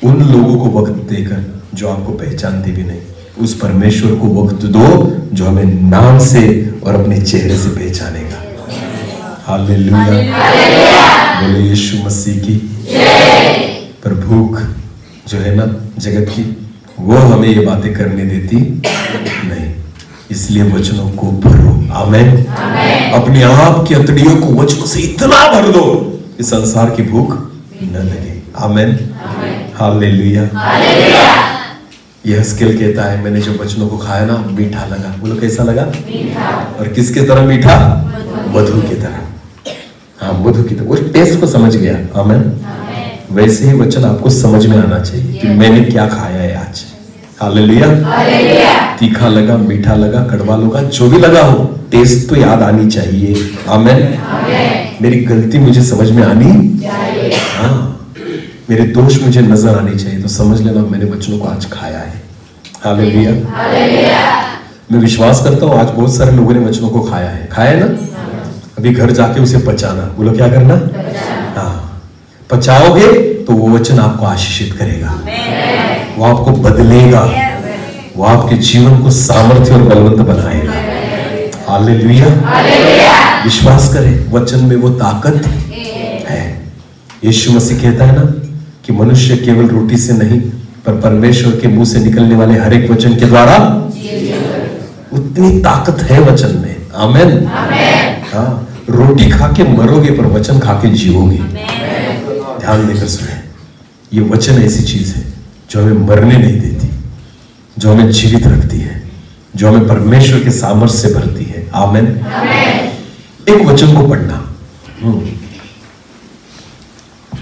उन लोगों को वक्त देकर जो आपको पहचानते भी नहीं। उस परमेश्वर को वक्त दो जो हमें नाम से और अपने चेहरे से पहचानेगा। हालेलुया। बोले यीशु मसीह की। पर भूख जो है ना जगत की, वो हमें ये बातें करने देती नहीं, इसलिए वचनों को भरो। आमेन। अपने आप की अतड़ियों को वचनों से इतना भर दो कि संसार की भूख न लगे। आमेन। हालेलुया। यहेजकेल कहता है, मैंने जो वचनों को खाया ना मीठा लगा। बोलो कैसा लगा? मीठा। और किसके तरह मीठा? मधु की तरह। हाँ, मधु की तरह। वो टेस्ट को समझ गया। आमेन। वैसे ही वचन आपको समझ में आना चाहिए कि मैंने क्या खाया है आज। हालेलुया। तीखा लगा, मीठा लगा, कड़वा लगा, जो भी लगा हो, टेस्ट तो याद आनी चाहिए। आमेन। मेरी गलती मुझे समझ में आनी चाहिए। हाँ, मेरे दोष मुझे नजर आने चाहिए। तो समझ लेना मैंने वचनों को आज खाया है। हालेलुया। मैं विश्वास करता हूँ आज बहुत सारे लोगों ने वचनों को खाया है। खाया है ना? अभी घर जाके उसे पचाना। बोलो क्या करना? हाँ, पचाओगे तो वो वचन आपको आशीषित करेगा, वो आपको बदलेगा, वो आपके जीवन को सामर्थ्य और बलवंत बनाएगा। हालेलुया। विश्वास करें, वचन में वो ताकत है। यीशु मसीह कहता है ना कि मनुष्य केवल रोटी से नहीं पर परमेश्वर के मुंह से निकलने वाले हर एक वचन के द्वारा, उतनी ताकत है वचन में। आमेन। हाँ, रोटी खा के मरोगे पर वचन खा के जियोगे। ध्यान देकर सुने, ये वचन ऐसी चीज है जो हमें मरने नहीं देती, जो हमें जीवित रखती है, जो हमें परमेश्वर के सामर्थ्य से भरती है। आमेन। एक वचन को पढ़ना,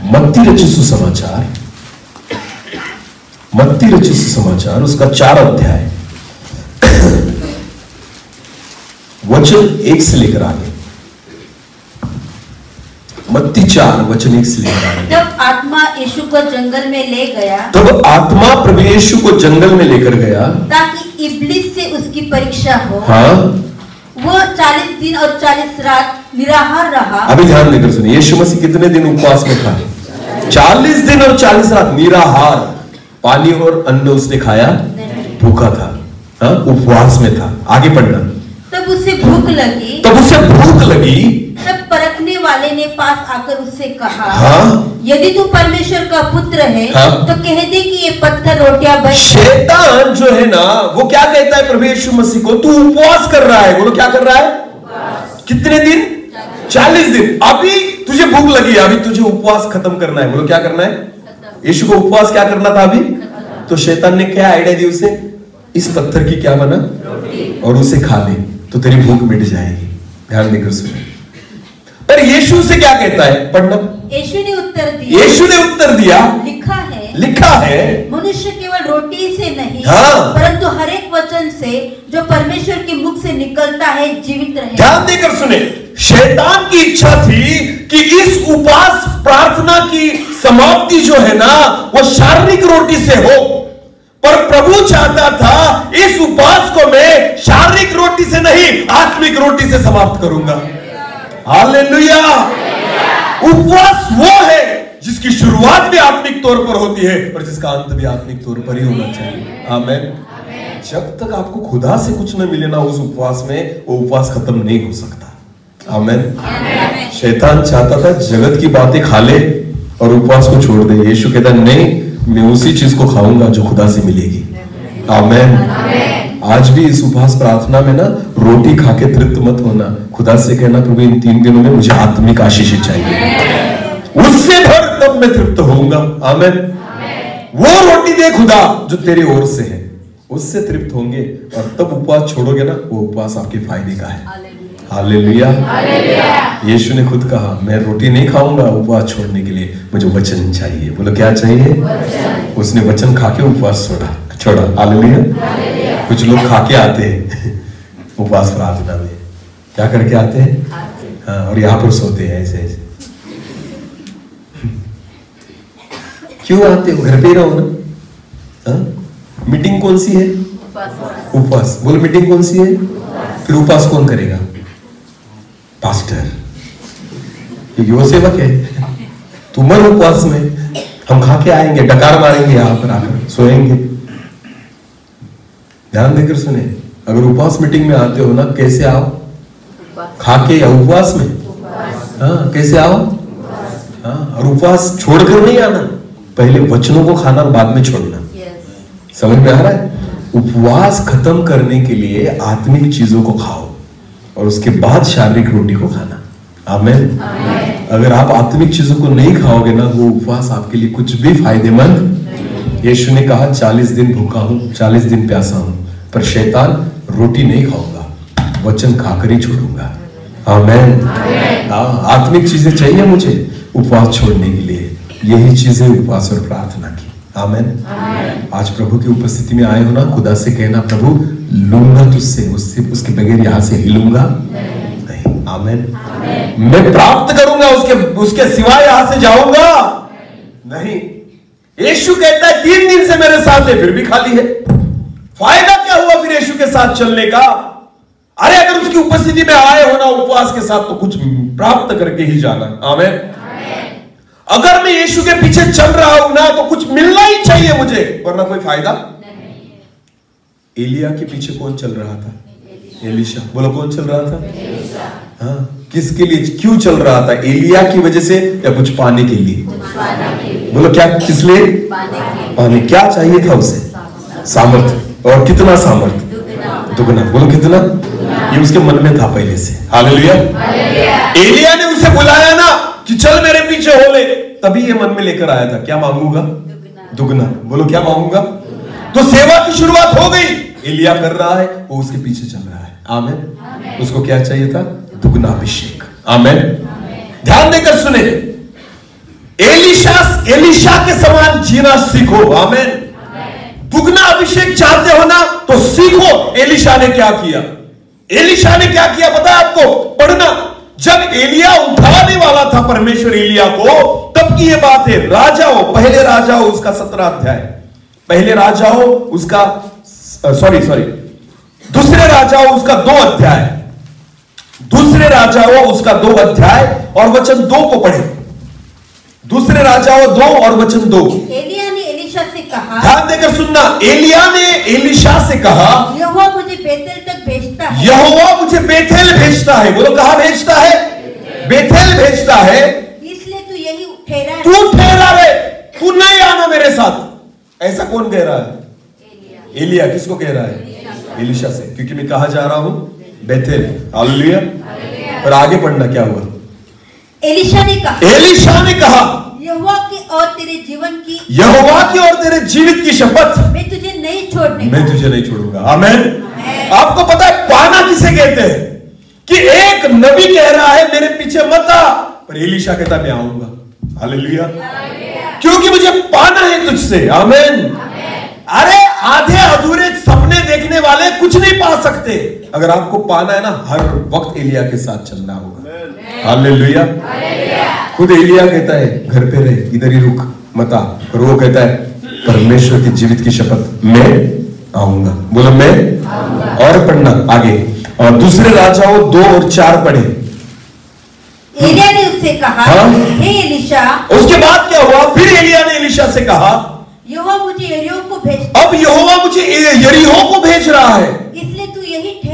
मत्ती रचित सुसमाचार, मत्ती रचित सुसमाचार उसका 4 अध्याय, वचन 1 से लेकर आगे। मत्ती 4 वचन 1 से लेकर आगे। जब आत्मा यीशु को जंगल में ले गया, तब आत्मा प्रभु यीशु को जंगल में लेकर गया ताकि इब्लिस से उसकी परीक्षा हो। हाँ, वो 40 दिन और 40 रात निराहार रहा। अभी ध्यान देकर सुनिए, यीशु मसीह कितने दिन उपवास में था? 40 दिन और 40 रात निराहार। पानी और अन्न उसने खाया, भूखा था। हाँ, उपवास में था। आगे पढ़ना। तब उसे भूख लगी, तब परखने वाले ने पास आकर उससे कहा, हाँ? यदि तू परमेश्वर का पुत्र है, हाँ? तो कह दे कि ये पत्थर रोटियां बन। शैतान जो है ना, वो क्या कहता है प्रभु यीशु मसीह को? तू उपवास कर रहा है। बोलो क्या कर रहा है? कितने दिन? 40 दिन। अभी तुझे भूख लगी है, अभी तुझे उपवास खत्म करना है। बोलो क्या करना है? यीशु को उपवास क्या करना था अभी? तो शैतान ने क्या आइडिया दी उसे? इस पत्थर की क्या बना? और उसे खा ले तो तेरी भूख मिट जाएगी। ध्यान देकर सुनो। पर यीशु से क्या कहता है? पढ़ना। यीशु ने उत्तर दिया, लिखा है मनुष्य केवल रोटी से नहीं, हाँ? परंतु हर एक वचन से जो परमेश्वर के मुख से निकलता है जीवित रहे। ध्यान देकर सुने, शैतान की इच्छा थी कि इस उपवास प्रार्थना की समाप्ति जो है ना, वो शारीरिक रोटी से हो, पर प्रभु चाहता था इस उपवास को मैं शारीरिक रोटी से नहीं, आत्मिक रोटी से समाप्त करूंगा। हालेलुया। उपवास वो है जिसकी शुरुआत भी आत्मिक तौर पर होती है और जिसका अंत भी आत्मिक तौर पर ही होना चाहिए। आमेन। जब तक आपको खुदा से कुछ न मिले ना उस उपवास में, वो उपवास खत्म नहीं हो सकता। आमेन। शैतान चाहता था जगत की बातें खा ले और उपवास को छोड़ दे। यीशु कहता नहीं, मैं उसी चीज को खाऊंगा जो खुदा से मिलेगी। आमेन। आज भी इस उपवास प्रार्थना में ना रोटी खा के तृप्त मत होना। खुदा से कहना प्रभु इन 3 दिनों में मुझे आत्मिक आशीष चाहिए, उससे भर तब मैं तृप्त होऊंगा। आमेन। वो रोटी दे खुदा जो तेरी ओर से है, उससे तृप्त होंगे और तब उपवास छोड़ोगे ना, वो उपवास आपके फायदे का है। हालेलुया। यीशु ने खुद कहा मैं रोटी नहीं खाऊंगा उपवास छोड़ने के लिए, मुझे वचन चाहिए। बोलो क्या चाहिए? उसने वचन खा के उपवास छोड़ा। हालेलुया। कुछ लोग खा के आते हैं उपवास प्रार्थना में, क्या करके आते हैं? हाँ, और यहाँ पर सोते हैं ऐसे ऐसे। क्यों आते हो? घर पे ही रहो ना। हाँ? मीटिंग कौन सी है? उपवास। बोलो मीटिंग कौन सी है? फिर उपवास कौन करेगा? पास्टर, क्योंकि वो सेवक है। तुम मर उपवास में, हम खा के आएंगे, डकार मारेंगे, यहाँ पर आकर सोएंगे। ध्यान देकर सुने, अगर उपवास मीटिंग में आते हो ना, कैसे आओ? खा के या उपवास में? हाँ, कैसे आओ? हाँ, और उपवास छोड़कर नहीं आना, पहले वचनों को खाना और बाद में छोड़ना। समझ में आ रहा है? उपवास खत्म करने के लिए आत्मिक चीजों को खाओ और उसके बाद शारीरिक रोटी को खाना। आमीन। अगर आप आत्मिक चीजों को नहीं खाओगे ना, वो उपवास आपके लिए कुछ भी फायदेमंद। यीशु ने कहा 40 दिन भूखा हूं, 40 दिन प्यासा हूं, पर शैतान रोटी नहीं खाऊंगा, वचन खाकर ही छोड़ूंगा। आमीन। आत्मिक चीजें चाहिए मुझे उपवास छोड़ने के लिए, यही चीजें उपवास और प्रार्थना की। आमीन। आज प्रभु की उपस्थिति में आए हो ना, खुदा से कहना, प्रभु लूंगा तुझसे, उसके बगैर यहां से हिलूंगा नहीं। आमीन। मैं प्राप्त करूंगा, उसके सिवाय यहां से जाऊंगा नहीं। यीशु कहता है 3 दिन से मेरे साथ है, फिर भी खाली है। फायदा क्या हुआ फिर यीशु के साथ चलने का? अरे अगर उसकी उपस्थिति में आए हो ना उपवास के साथ, तो कुछ प्राप्त करके ही जाना। आमीन। अगर मैं यीशु के पीछे चल रहा हूं ना, तो कुछ मिलना ही चाहिए मुझे, वरना कोई फायदा नहीं। एलिया के पीछे कौन चल रहा था? एलीशा। बोलो कौन चल रहा था? हाँ, किसके लिए, क्यों चल रहा था? एलिया की वजह से या कुछ पाने के लिए? बोलो क्या, किस लिए? पानी। क्या चाहिए था उसे? सामर्थ। और कितना सामर्थ? दुगना। बोलो कितना? ये उसके मन में था पहले से। हालेलुया। एलिया ने उसे बुलाया ना कि चल मेरे पीछे हो ले, तभी ये मन में लेकर आया था, क्या मांगूंगा? दुगना। बोलो क्या मांगूंगा? तो सेवा की शुरुआत हो गई। एलिया कर रहा है, वो उसके पीछे चल रहा है। आमीन। उसको क्या चाहिए था? दुगना अभिषेक। आमीन। ध्यान देकर सुने, एलीशा के समान जीना सीखो। आमीन। दुगना अभिषेक चाहते हो ना, तो सीखो एलीशा ने क्या किया। एलीशा ने क्या किया पता है आपको? पढ़ना। जब एलिया उठाने वाला था परमेश्वर एलिया को, तब की यह बात है। राजाओं, पहले राजाओं उसका 17 अध्याय, पहले राजाओं उसका दूसरे राजाओं उसका 2 अध्याय, दूसरे राजाओं उसका 2 अध्याय और वचन 2 को पढ़े। दूसरे राजाओं 2 और वचन 2। एलिया ने एलीशा से कहा, ध्यान देकर सुनना, एलिया ने एलीशा से कहा, यहोवा मुझे बेतेल तक भेजता है। यहोवा मुझे बेथेल भेजता है। बोलो कहां भेजता है? बेथेल भेजता है। इसलिए तू यही ठहरा है। तू ठहरा रहे, तू नहीं आना मेरे साथ। ऐसा कौन कह रहा है? एलिया। किसको कह रहा है? एलीशा से, क्योंकि मैं कहा जा रहा हूं? बेथेल। हालेलुया। और आगे पढ़ना क्या हुआ? एलीशा ने कहा, यहोवा की और तेरे जीवन की, यहोवा की और तेरे जीवित की शपथ, मैं तुझे नहीं छोड़ने, मैं तुझे नहीं छोड़ूंगा। आमीन। आपको पता है पाना किसे कहते हैं? कि एक नबी कह रहा है मेरे पीछे मत आ, पर एलीशा कहता मैं आऊंगा। हालेलुया। क्योंकि मुझे पाना है तुझसे। आमीन। अरे आधे अधूरे सपने देखने वाले कुछ नहीं पा सकते। अगर आपको पाना है ना, हर वक्त एलिया के साथ चलना होगा। हालेलुया। खुद एलिया कहता है घर पे रहे, इधर ही रुक मत आ, और वो कहता है परमेश्वर की जीवित की शपथ, मैं आऊंगा। बोलो मैं आऊंगा। और पढ़ना आगे, और दूसरे राजाओं 2 और 4 पढ़े। एलिया ने उससे कहा, हे एलीशा। उसके बाद क्या हुआ? फिर एलिया ने एलीशा से कहा, यहोवा मुझे यरीहो को भेज। अब यहोवा मुझे यरीहो को भेज रहा है, इसलिए तू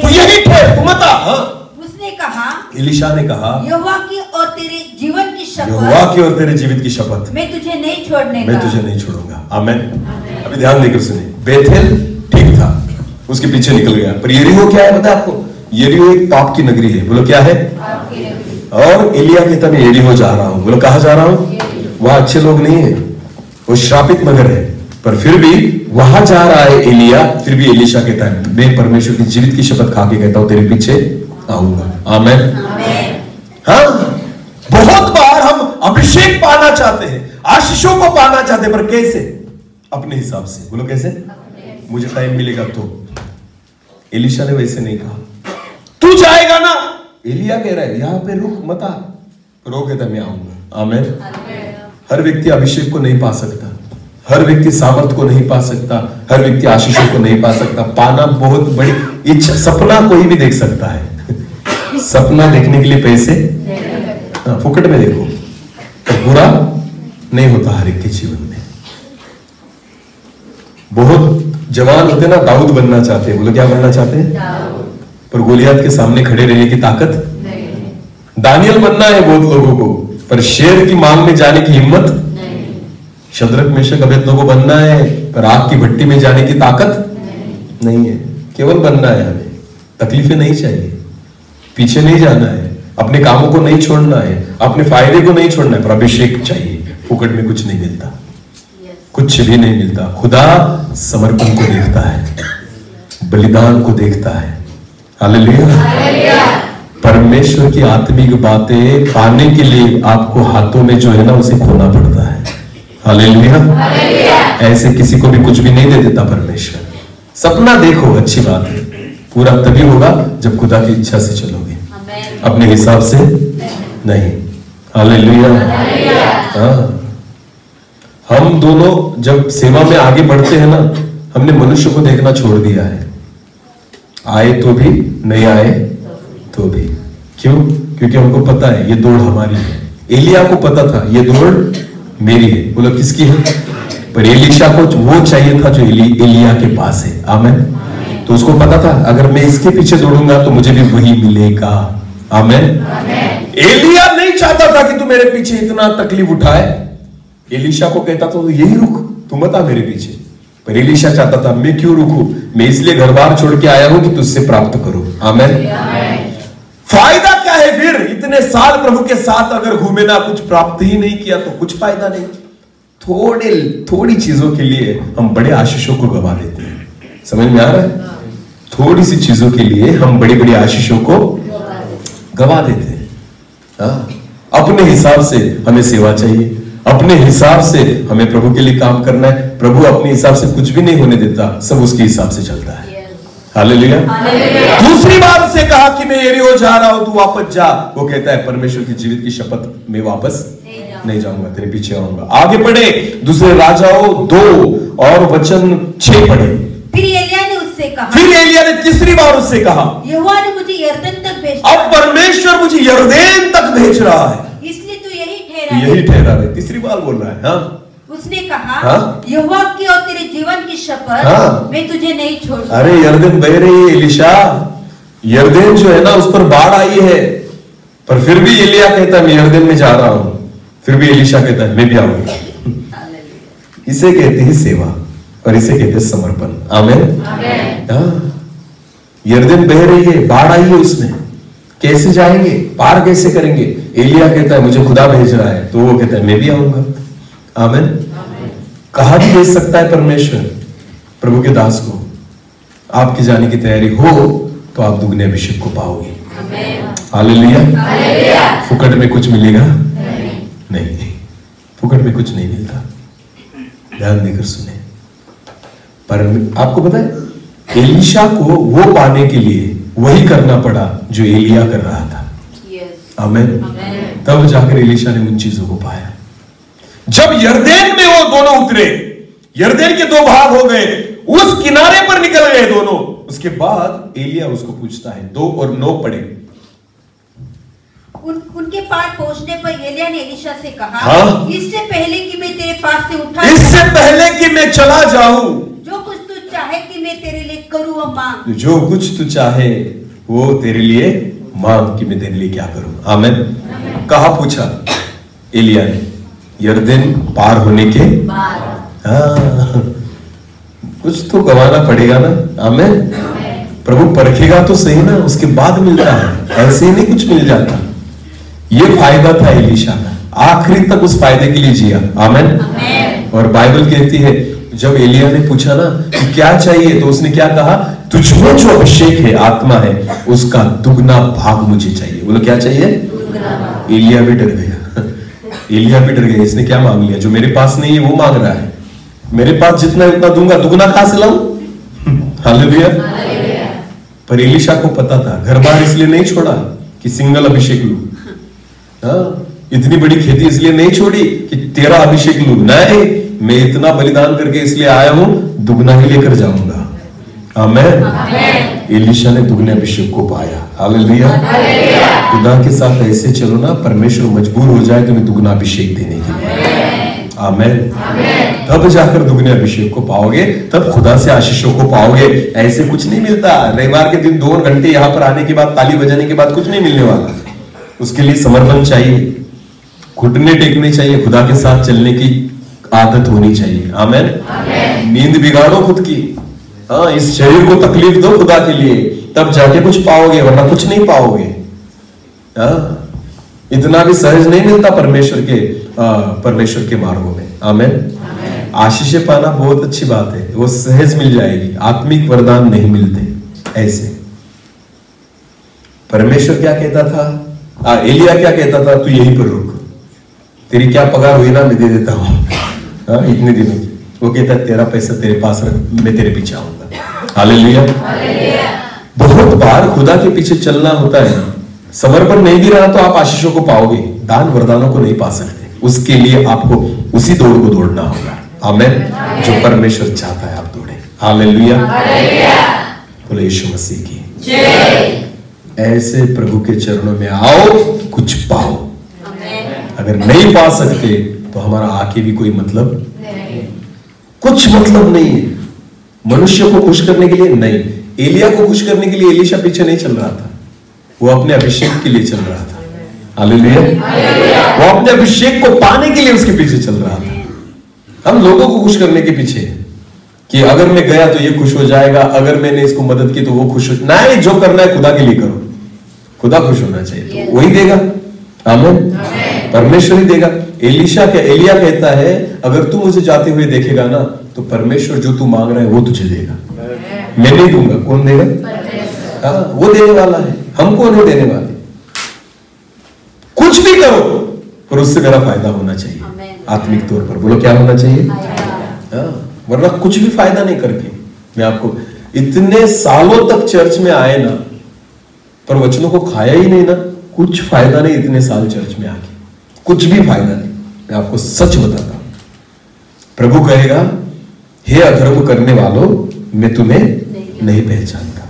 यही ठहर, तू मत आ। उसने कहा, एलीशा ने कहा, यहोवा की और तेरे जीवन की शपथ, यहोवा की और तेरे जीवित की शपथ, मैं तुझे नहीं छोड़ने, मैं तुझे नहीं छोड़ूंगा। आमीन। अभी ध्यान देकर सुनिए, बेथेल ठीक था, उसके पीछे निकल गया, पर यरीहो क्या है पता है आपको? यरीहो एक पाप की नगरी है। बोलो क्या है? और एलिया कहता मैं यरीहो जा रहा हूं। बोलो कहां जा रहा हूं? वहां अच्छे लोग नहीं है, वो श्रापित नगर है, पर फिर भी वहां जा रहा है एलिया। फिर भी एलीशा कहता है मैं परमेश्वर की जीवित की शपथ खा के कहता हूं तेरे पीछे आऊंगा। आमीन। हाँ, बहुत बार हम अभिषेक पाना चाहते हैं, आशीषों को पाना चाहते हैं, पर कैसे? अपने हिसाब से। बोलो कैसे? मुझे टाइम मिलेगा तो। एलीशा ने वैसे नहीं कहा। तू जाएगा ना एलिया कह रहा है यहाँ पे रुक मत आ, पर वो कहता है मैं आऊंगा। आमेन। हर व्यक्ति अभिषेक को नहीं पा सकता, हर व्यक्ति सामर्थ को नहीं पा सकता, हर व्यक्ति आशीषों को नहीं पा सकता। पाना बहुत बड़ी इच्छा, सपना कोई भी देख सकता है। सपना देखने के लिए पैसे फुकट में देखो, तो बुरा नहीं होता हर एक के जीवन में। बहुत जवान होते ना दाऊद बनना चाहते हैं, बोलो क्या बनना चाहते हैं, पर गोलियत के सामने खड़े रहने की ताकत नहीं। दानियल बनना है बहुत लोगों को, पर शेर की मांग में जाने की हिम्मत नहीं। शद्रक मेशक अबेदनगो को बनना है, पर आग की भट्टी में जाने की ताकत नहीं है। केवल बनना है, हमें तकलीफें नहीं चाहिए, पीछे नहीं जाना है, अपने कामों को नहीं छोड़ना है, अपने फायदे को नहीं छोड़ना है, पर अभिषेक चाहिए। फुकट में कुछ नहीं मिलता, कुछ भी नहीं मिलता। खुदा समर्पण को देखता है, बलिदान को देखता है। हालेलुया। परमेश्वर की आत्मिक बातें पाने के लिए आपको हाथों में जो है ना उसे खोना पड़ता है। हालेलुया। ऐसे किसी को भी कुछ भी नहीं दे देता परमेश्वर। सपना देखो, अच्छी बात है, पूरा तभी होगा जब खुदा की इच्छा से चलोगे, अपने हिसाब से नहीं। हालेलुया। हाँ, हम दोनों जब सेवा में आगे बढ़ते हैं ना, हमने मनुष्य को देखना छोड़ दिया है, आए तो भी नहीं आए तो भी। क्यों? क्योंकि हमको पता है ये दौड़ हमारी है। एलिया को पता था ये दौड़ मेरी है। बोलो किसकी है? पर एलीशा को वो चाहिए था जो एलिया के पास है। आमेन। तो उसको पता था अगर मैं इसके पीछे दौड़ूंगा तो मुझे भी वही मिलेगा। आमेन। एलिया नहीं चाहता था कि तू मेरे पीछे इतना तकलीफ उठाए। एलीशा को कहता था यही रुक, तू मत आ मेरे पीछे। पर एलीशा चाहता था मैं क्यों रुकूं, मैं इसलिए घर बार छोड़ के आया हूं कि तुझसे प्राप्त करूं। आमेन। फायदा क्या है फिर? इतने साल प्रभु के साथ अगर घूमे ना, कुछ प्राप्त ही नहीं किया तो कुछ फायदा नहीं। थोड़ी चीजों के लिए हम बड़े आशीषों को गवा देते हैं। समझ में आ रहा है? थोड़ी सी चीजों के लिए हम बड़ी बड़ी आशीषों को गवा देते हैं। अपने हिसाब से हमें सेवा चाहिए, अपने हिसाब से हमें प्रभु के लिए काम करना है। प्रभु अपने हिसाब से कुछ भी नहीं होने देता, सब उसके हिसाब से चलता है। हालेलुया। दूसरी बार उससे कहा कि मैं यरीहो जा रहा हूं, तू वापस जा। वो कहता है परमेश्वर की जीवित की शपथ, मैं वापस नहीं जाऊंगा, तेरे पीछे आऊंगा। आगे बढ़े, दूसरे राजाओं 2 और वचन 6 पढ़े। फिर एलिया ने उससे कहा, फिर एलिया ने तीसरी बार उससे कहा, यहोवा ने मुझे यरदन तक भेजा। अब परमेश्वर मुझे यरदन तक भेज रहा है, इसलिए तू यही यही ठहरा है। तीसरी बार बोल रहा है। हाँ? उसने कहा, यहोवा की और तेरे जीवन की शपथ, मैं तुझे नहीं छोड़ूंगा। अरे यरदन बह रही है एलीशा, यरदन जो है ना उस पर बाढ़ आई है, पर फिर भी एलिया कहता है मैं यरदन में जा रहा हूं। फिर भी एलीशा कहता है मैं भी आऊंगा। इसे कहते हैं सेवा और इसे कहते हैं समर्पण। आमेन। यरदन बह रही है, बाढ़ आई है उसमें, कैसे जाएंगे, पार कैसे करेंगे? एलिया कहता है मुझे खुदा भेज रहा है, तो वो कहता है मैं भी आऊंगा। आमेन। कहा भी भेज सकता है परमेश्वर प्रभु के दास को। आपकी जाने की तैयारी हो तो आप दुगने अभिषेक को पाओगे। हालेलुया। फुकट में कुछ मिलेगा नहीं, फुकट में कुछ नहीं मिलता। ध्यान देकर सुने। पर आपको पता है एलीशा को वो पाने के लिए वही करना पड़ा जो एलिया कर रहा था। आमेन। तब जाकर एलीशा ने उन चीजों को पाया। जब यरदन में वो दोनों उतरे, यरदन के 2 भाग हो गए, उस किनारे पर निकल गए दोनों। उसके बाद एलिया उसको पूछता है, 2 और 9 पढ़े। उनके पास पहुंचने पर एलिया ने एलीशा से कहा, इससे पहले कि मैं तेरे पास से उठा, इससे पहले कि मैं चला जाऊं, जो कुछ तू चाहे कि मैं तेरे लिए करूं वो मांग। जो कुछ तू चाहे वो तेरे लिए मांग कि मैं तेरे लिए क्या करूं। आमेन। कहा पूछा एलिया ने? यरदन पार होने के बाद। कुछ तो गवाना पड़ेगा ना। आमेन। प्रभु परखेगा तो सही ना, उसके बाद मिलता है, ऐसे ही नहीं कुछ मिल जाता। ये फायदा था एलीशा का, आखिरी तक उस फायदे के लिए जिया। आमेन। और बाइबल कहती है जब एलिया ने पूछा ना कि क्या चाहिए, तो उसने क्या कहा? तुझमें जो अभिषेक है, आत्मा है, उसका दुगना भाग मुझे चाहिए। बोलो क्या चाहिए? एलिया भी डर गया। एलिया भी डर गया। इसने क्या मांग लिया? जो मेरे पास नहीं है वो मांग रहा है। मेरे पास जितना है उतना दूंगा, दुगना कहां से लाऊं? हालेलुया। पर एलीशा को पता था, घर बार इसलिए नहीं छोड़ा कि सिंगल अभिषेक लू। हाँ, इतनी बड़ी खेती इसलिए नहीं छोड़ी कि तेरा अभिषेक लू, नहीं, मैं इतना बलिदान करके इसलिए आया हूं, दुगना ही लेकर जाऊंगा। आमेन। एलीशा ने दुगने अभिषेक को पाया। हालेलुया। खुदा के साथ ऐसे चलो ना, परमेश्वर मजबूर हो जाए तुम्हें दुगना अभिषेक देने के लिए। आमेन। तब जाकर दुगने अभिषेक को पाओगे, तब खुदा से आशीषों को पाओगे। ऐसे कुछ नहीं मिलता। रविवार के दिन 2 घंटे यहाँ पर आने के बाद, ताली बजाने के बाद कुछ नहीं मिलने वाला। उसके लिए समर्पण चाहिए, घुटने टेकने चाहिए, खुदा के साथ चलने की आदत होनी चाहिए। आमेन। नींद बिगाड़ो खुद की। हाँ, इस शरीर को तकलीफ दो खुदा के लिए, तब जाके कुछ पाओगे, वरना कुछ नहीं पाओगे। हाँ, इतना भी सहज नहीं मिलता परमेश्वर के मार्गों में। आमेन। आशीषें पाना बहुत अच्छी बात है, वो सहज मिल जाएगी। आत्मिक वरदान नहीं मिलते ऐसे। परमेश्वर क्या कहता था, एलिया क्या कहता था, तू यहीं पर रुक, तेरी क्या पगार हुई ना मैं दे देता हूं। हाँ, इतने दिनों की। वो कहता है तेरा पैसा तेरे पास रख, मैं तेरे पीछे आऊंगा। हालेलुया। बहुत बार खुदा के पीछे चलना होता है, समर्पण नहीं भी रहा तो आप आशीषों को पाओगे, दान वरदानों को नहीं पा सकते। उसके लिए आपको उसी दौड़ को दौड़ना होगा। आमेन। जो परमेश्वर चाहता है आप दौड़े। हालेलुया। बोले यीशु मसीह की जय। ऐसे प्रभु के चरणों में आओ, कुछ पाओ। अगर नहीं पा सकते तो हमारा आके भी कोई मतलब नहीं, कुछ मतलब नहीं है। मनुष्य को खुश करने के लिए नहीं, एलिया को खुश करने के लिए एलीशा पीछे नहीं चल रहा था, वो अपने अभिषेक के लिए चल रहा था। हालेलुया। वो अपने अभिषेक को पाने के लिए उसके पीछे चल रहा था। हम लोगों को खुश करने के पीछे कि अगर मैं गया तो ये खुश हो जाएगा, अगर मैंने इसको मदद की तो वो खुश हो। नहीं, जो करना है खुदा के लिए करो, खुदा खुश होना चाहिए तो वही देगा। आमीन। परमेश्वर ही देगा। एलिया कहता है अगर तू मुझे जाते हुए देखेगा ना तो परमेश्वर जो तू मांग रहा है वो तुझे देगा, मैं नहीं दूंगा। कौन देगा? हाँ, वो देने वाला है, हमको नहीं देने वाले। कुछ भी करो पर उससे मेरा फायदा होना चाहिए आत्मिक तौर पर। बोलो क्या होना चाहिए? हाँ, वरना कुछ भी फायदा नहीं करके। मैं आपको इतने सालों तक चर्च में आए ना पर वचनों को खाया ही नहीं ना, कुछ फायदा नहीं। इतने साल चर्च में आके कुछ भी फायदा नहीं। मैं आपको सच बताता हूं, प्रभु कहेगा हे अधर्म करने वालों मैं तुम्हें नहीं पहचानता,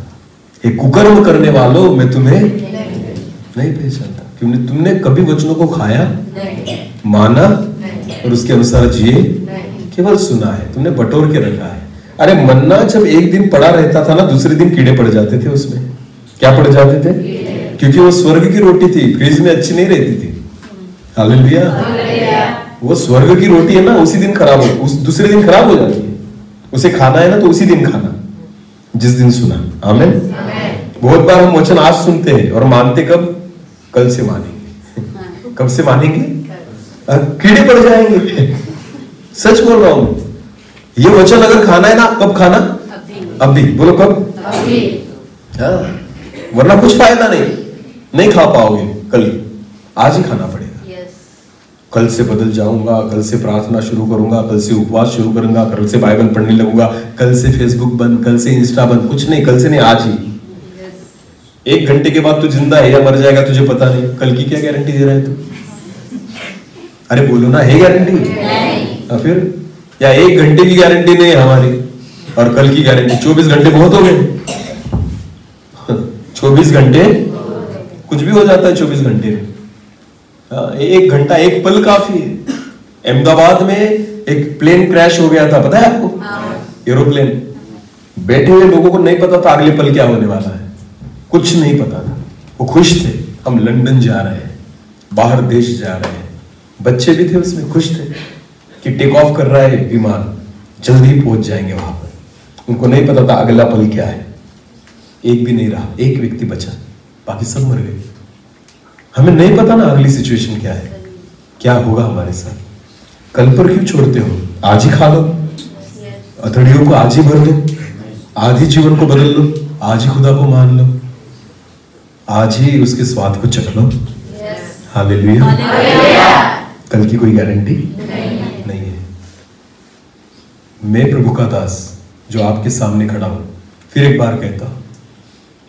हे कुकर्म करने वालों मैं तुम्हें नहीं पहचानता। क्योंकि तुमने कभी वचनों को खाया, माना और उसके अनुसार जिए, केवल सुना है, तुमने बटोर के रखा है। अरे मन्ना जब एक दिन पड़ा रहता था ना, दूसरे दिन कीड़े पड़ जाते थे उसमें। क्या पड़ जाते थे? क्योंकि वो स्वर्ग की रोटी थी, फ्रिज में अच्छी नहीं रहती थी। हालेलुया। वो स्वर्ग की रोटी है ना, उसी दिन खराब हो, दूसरे दिन खराब हो जाती है। उसे खाना है ना तो उसी दिन खाना, जिस दिन सुना। आमीन। बहुत बार हम वचन आज सुनते हैं और मानते कब? कल से मानेंगे। कब से मानेंगे? कीड़े पड़ जाएंगे। सच बोल रहा हूं। ये वचन अगर खाना है ना, कब खाना? अभी। बोलो कब? अभी। हाँ, वरना कुछ फायदा नहीं खा पाओगे कल, आज ही खाना पड़ेगा। कल से बदल जाऊंगा, कल से प्रार्थना शुरू करूंगा, कल से उपवास शुरू करूंगा, कल से बाइबल पढ़ने लगूंगा, कल से फेसबुक बंद, कल से इंस्टा बंद। कुछ नहीं, कल से नहीं, आज ही। 1 घंटे के बाद तू जिंदा है या मर जाएगा तुझे पता नहीं। कल की क्या गारंटी दे रहा है तू? अरे बोलो ना, है गारंटी? फिर या 1 घंटे की गारंटी नहीं है हमारी, और कल की गारंटी। 24 घंटे बहुत हो गए। 24 घंटे कुछ भी हो जाता है 24 घंटे में। 1 घंटा, 1 पल काफी है। अहमदाबाद में एक प्लेन क्रैश हो गया था, पता है आपको? एरोप्लेन। बैठे हुए लोगों को नहीं पता था अगले पल क्या होने वाला है, कुछ नहीं पता था। वो खुश थे, हम लंदन जा रहे हैं, बाहर देश जा रहे हैं। बच्चे भी थे उसमें, खुश थे कि टेक ऑफ कर रहा है विमान, जल्दी ही पहुंच जाएंगे वहां पर। उनको नहीं पता था अगला पल क्या है। एक भी नहीं रहा, एक व्यक्ति बचा, बाकी सब मर गए। हमें नहीं पता ना अगली सिचुएशन क्या है, क्या होगा हमारे साथ। कल पर क्यों छोड़ते हो? आज ही खा लो, अतड़ियों को आज ही भर लो, आज ही जीवन को बदल लो, आज ही खुदा को मान लो, आज ही उसके स्वाद को चख लो। हालेलुया। कल की कोई गारंटी नहीं है। मैं प्रभु का दास जो आपके सामने खड़ा हूं, फिर एक बार कहता हूं,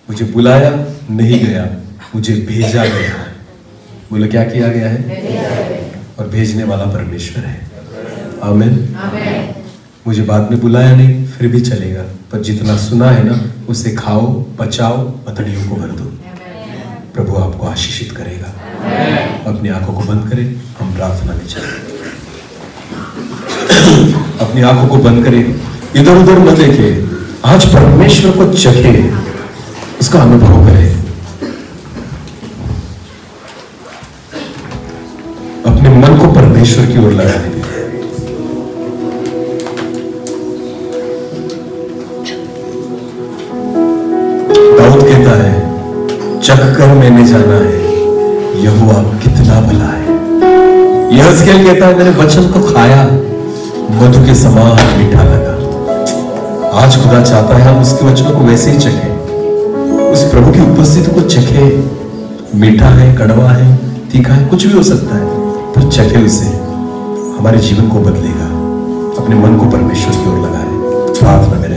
मुझे बुलाया नहीं गया, मुझे भेजा गया है। बोले क्या किया गया है? और भेजने वाला परमेश्वर है। आमीन। मुझे बाद में बुलाया नहीं, फिर भी चलेगा, पर जितना सुना है ना उसे खाओ, पचाओ, पतड़ियों को भर दो। प्रभु आपको आशीषित करेगा। अपनी आंखों को बंद करें, हम प्रार्थना में चलें। अपनी आंखों को बंद करें, इधर उधर मत देखे, आज परमेश्वर को चखे, उसका अनुभव करें। अपने मन को परमेश्वर की ओर लगा दें। दाऊद कहता है, चख कर मैंने जाना है यहोवा कितना भला है। यहोशूएल कहता है, मैंने वचन को खाया, मधु के समान मीठा लगा। आज खुदा चाहता है हम उसके वचनों को वैसे ही चखें, उस प्रभु की उपस्थिति को चखें। मीठा है, कड़वा है, तीखा है, कुछ भी हो सकता है, पर चखे उसे, हमारे जीवन को बदलेगा। अपने मन को परमेश्वर की ओर लगाए। प्रार्थना में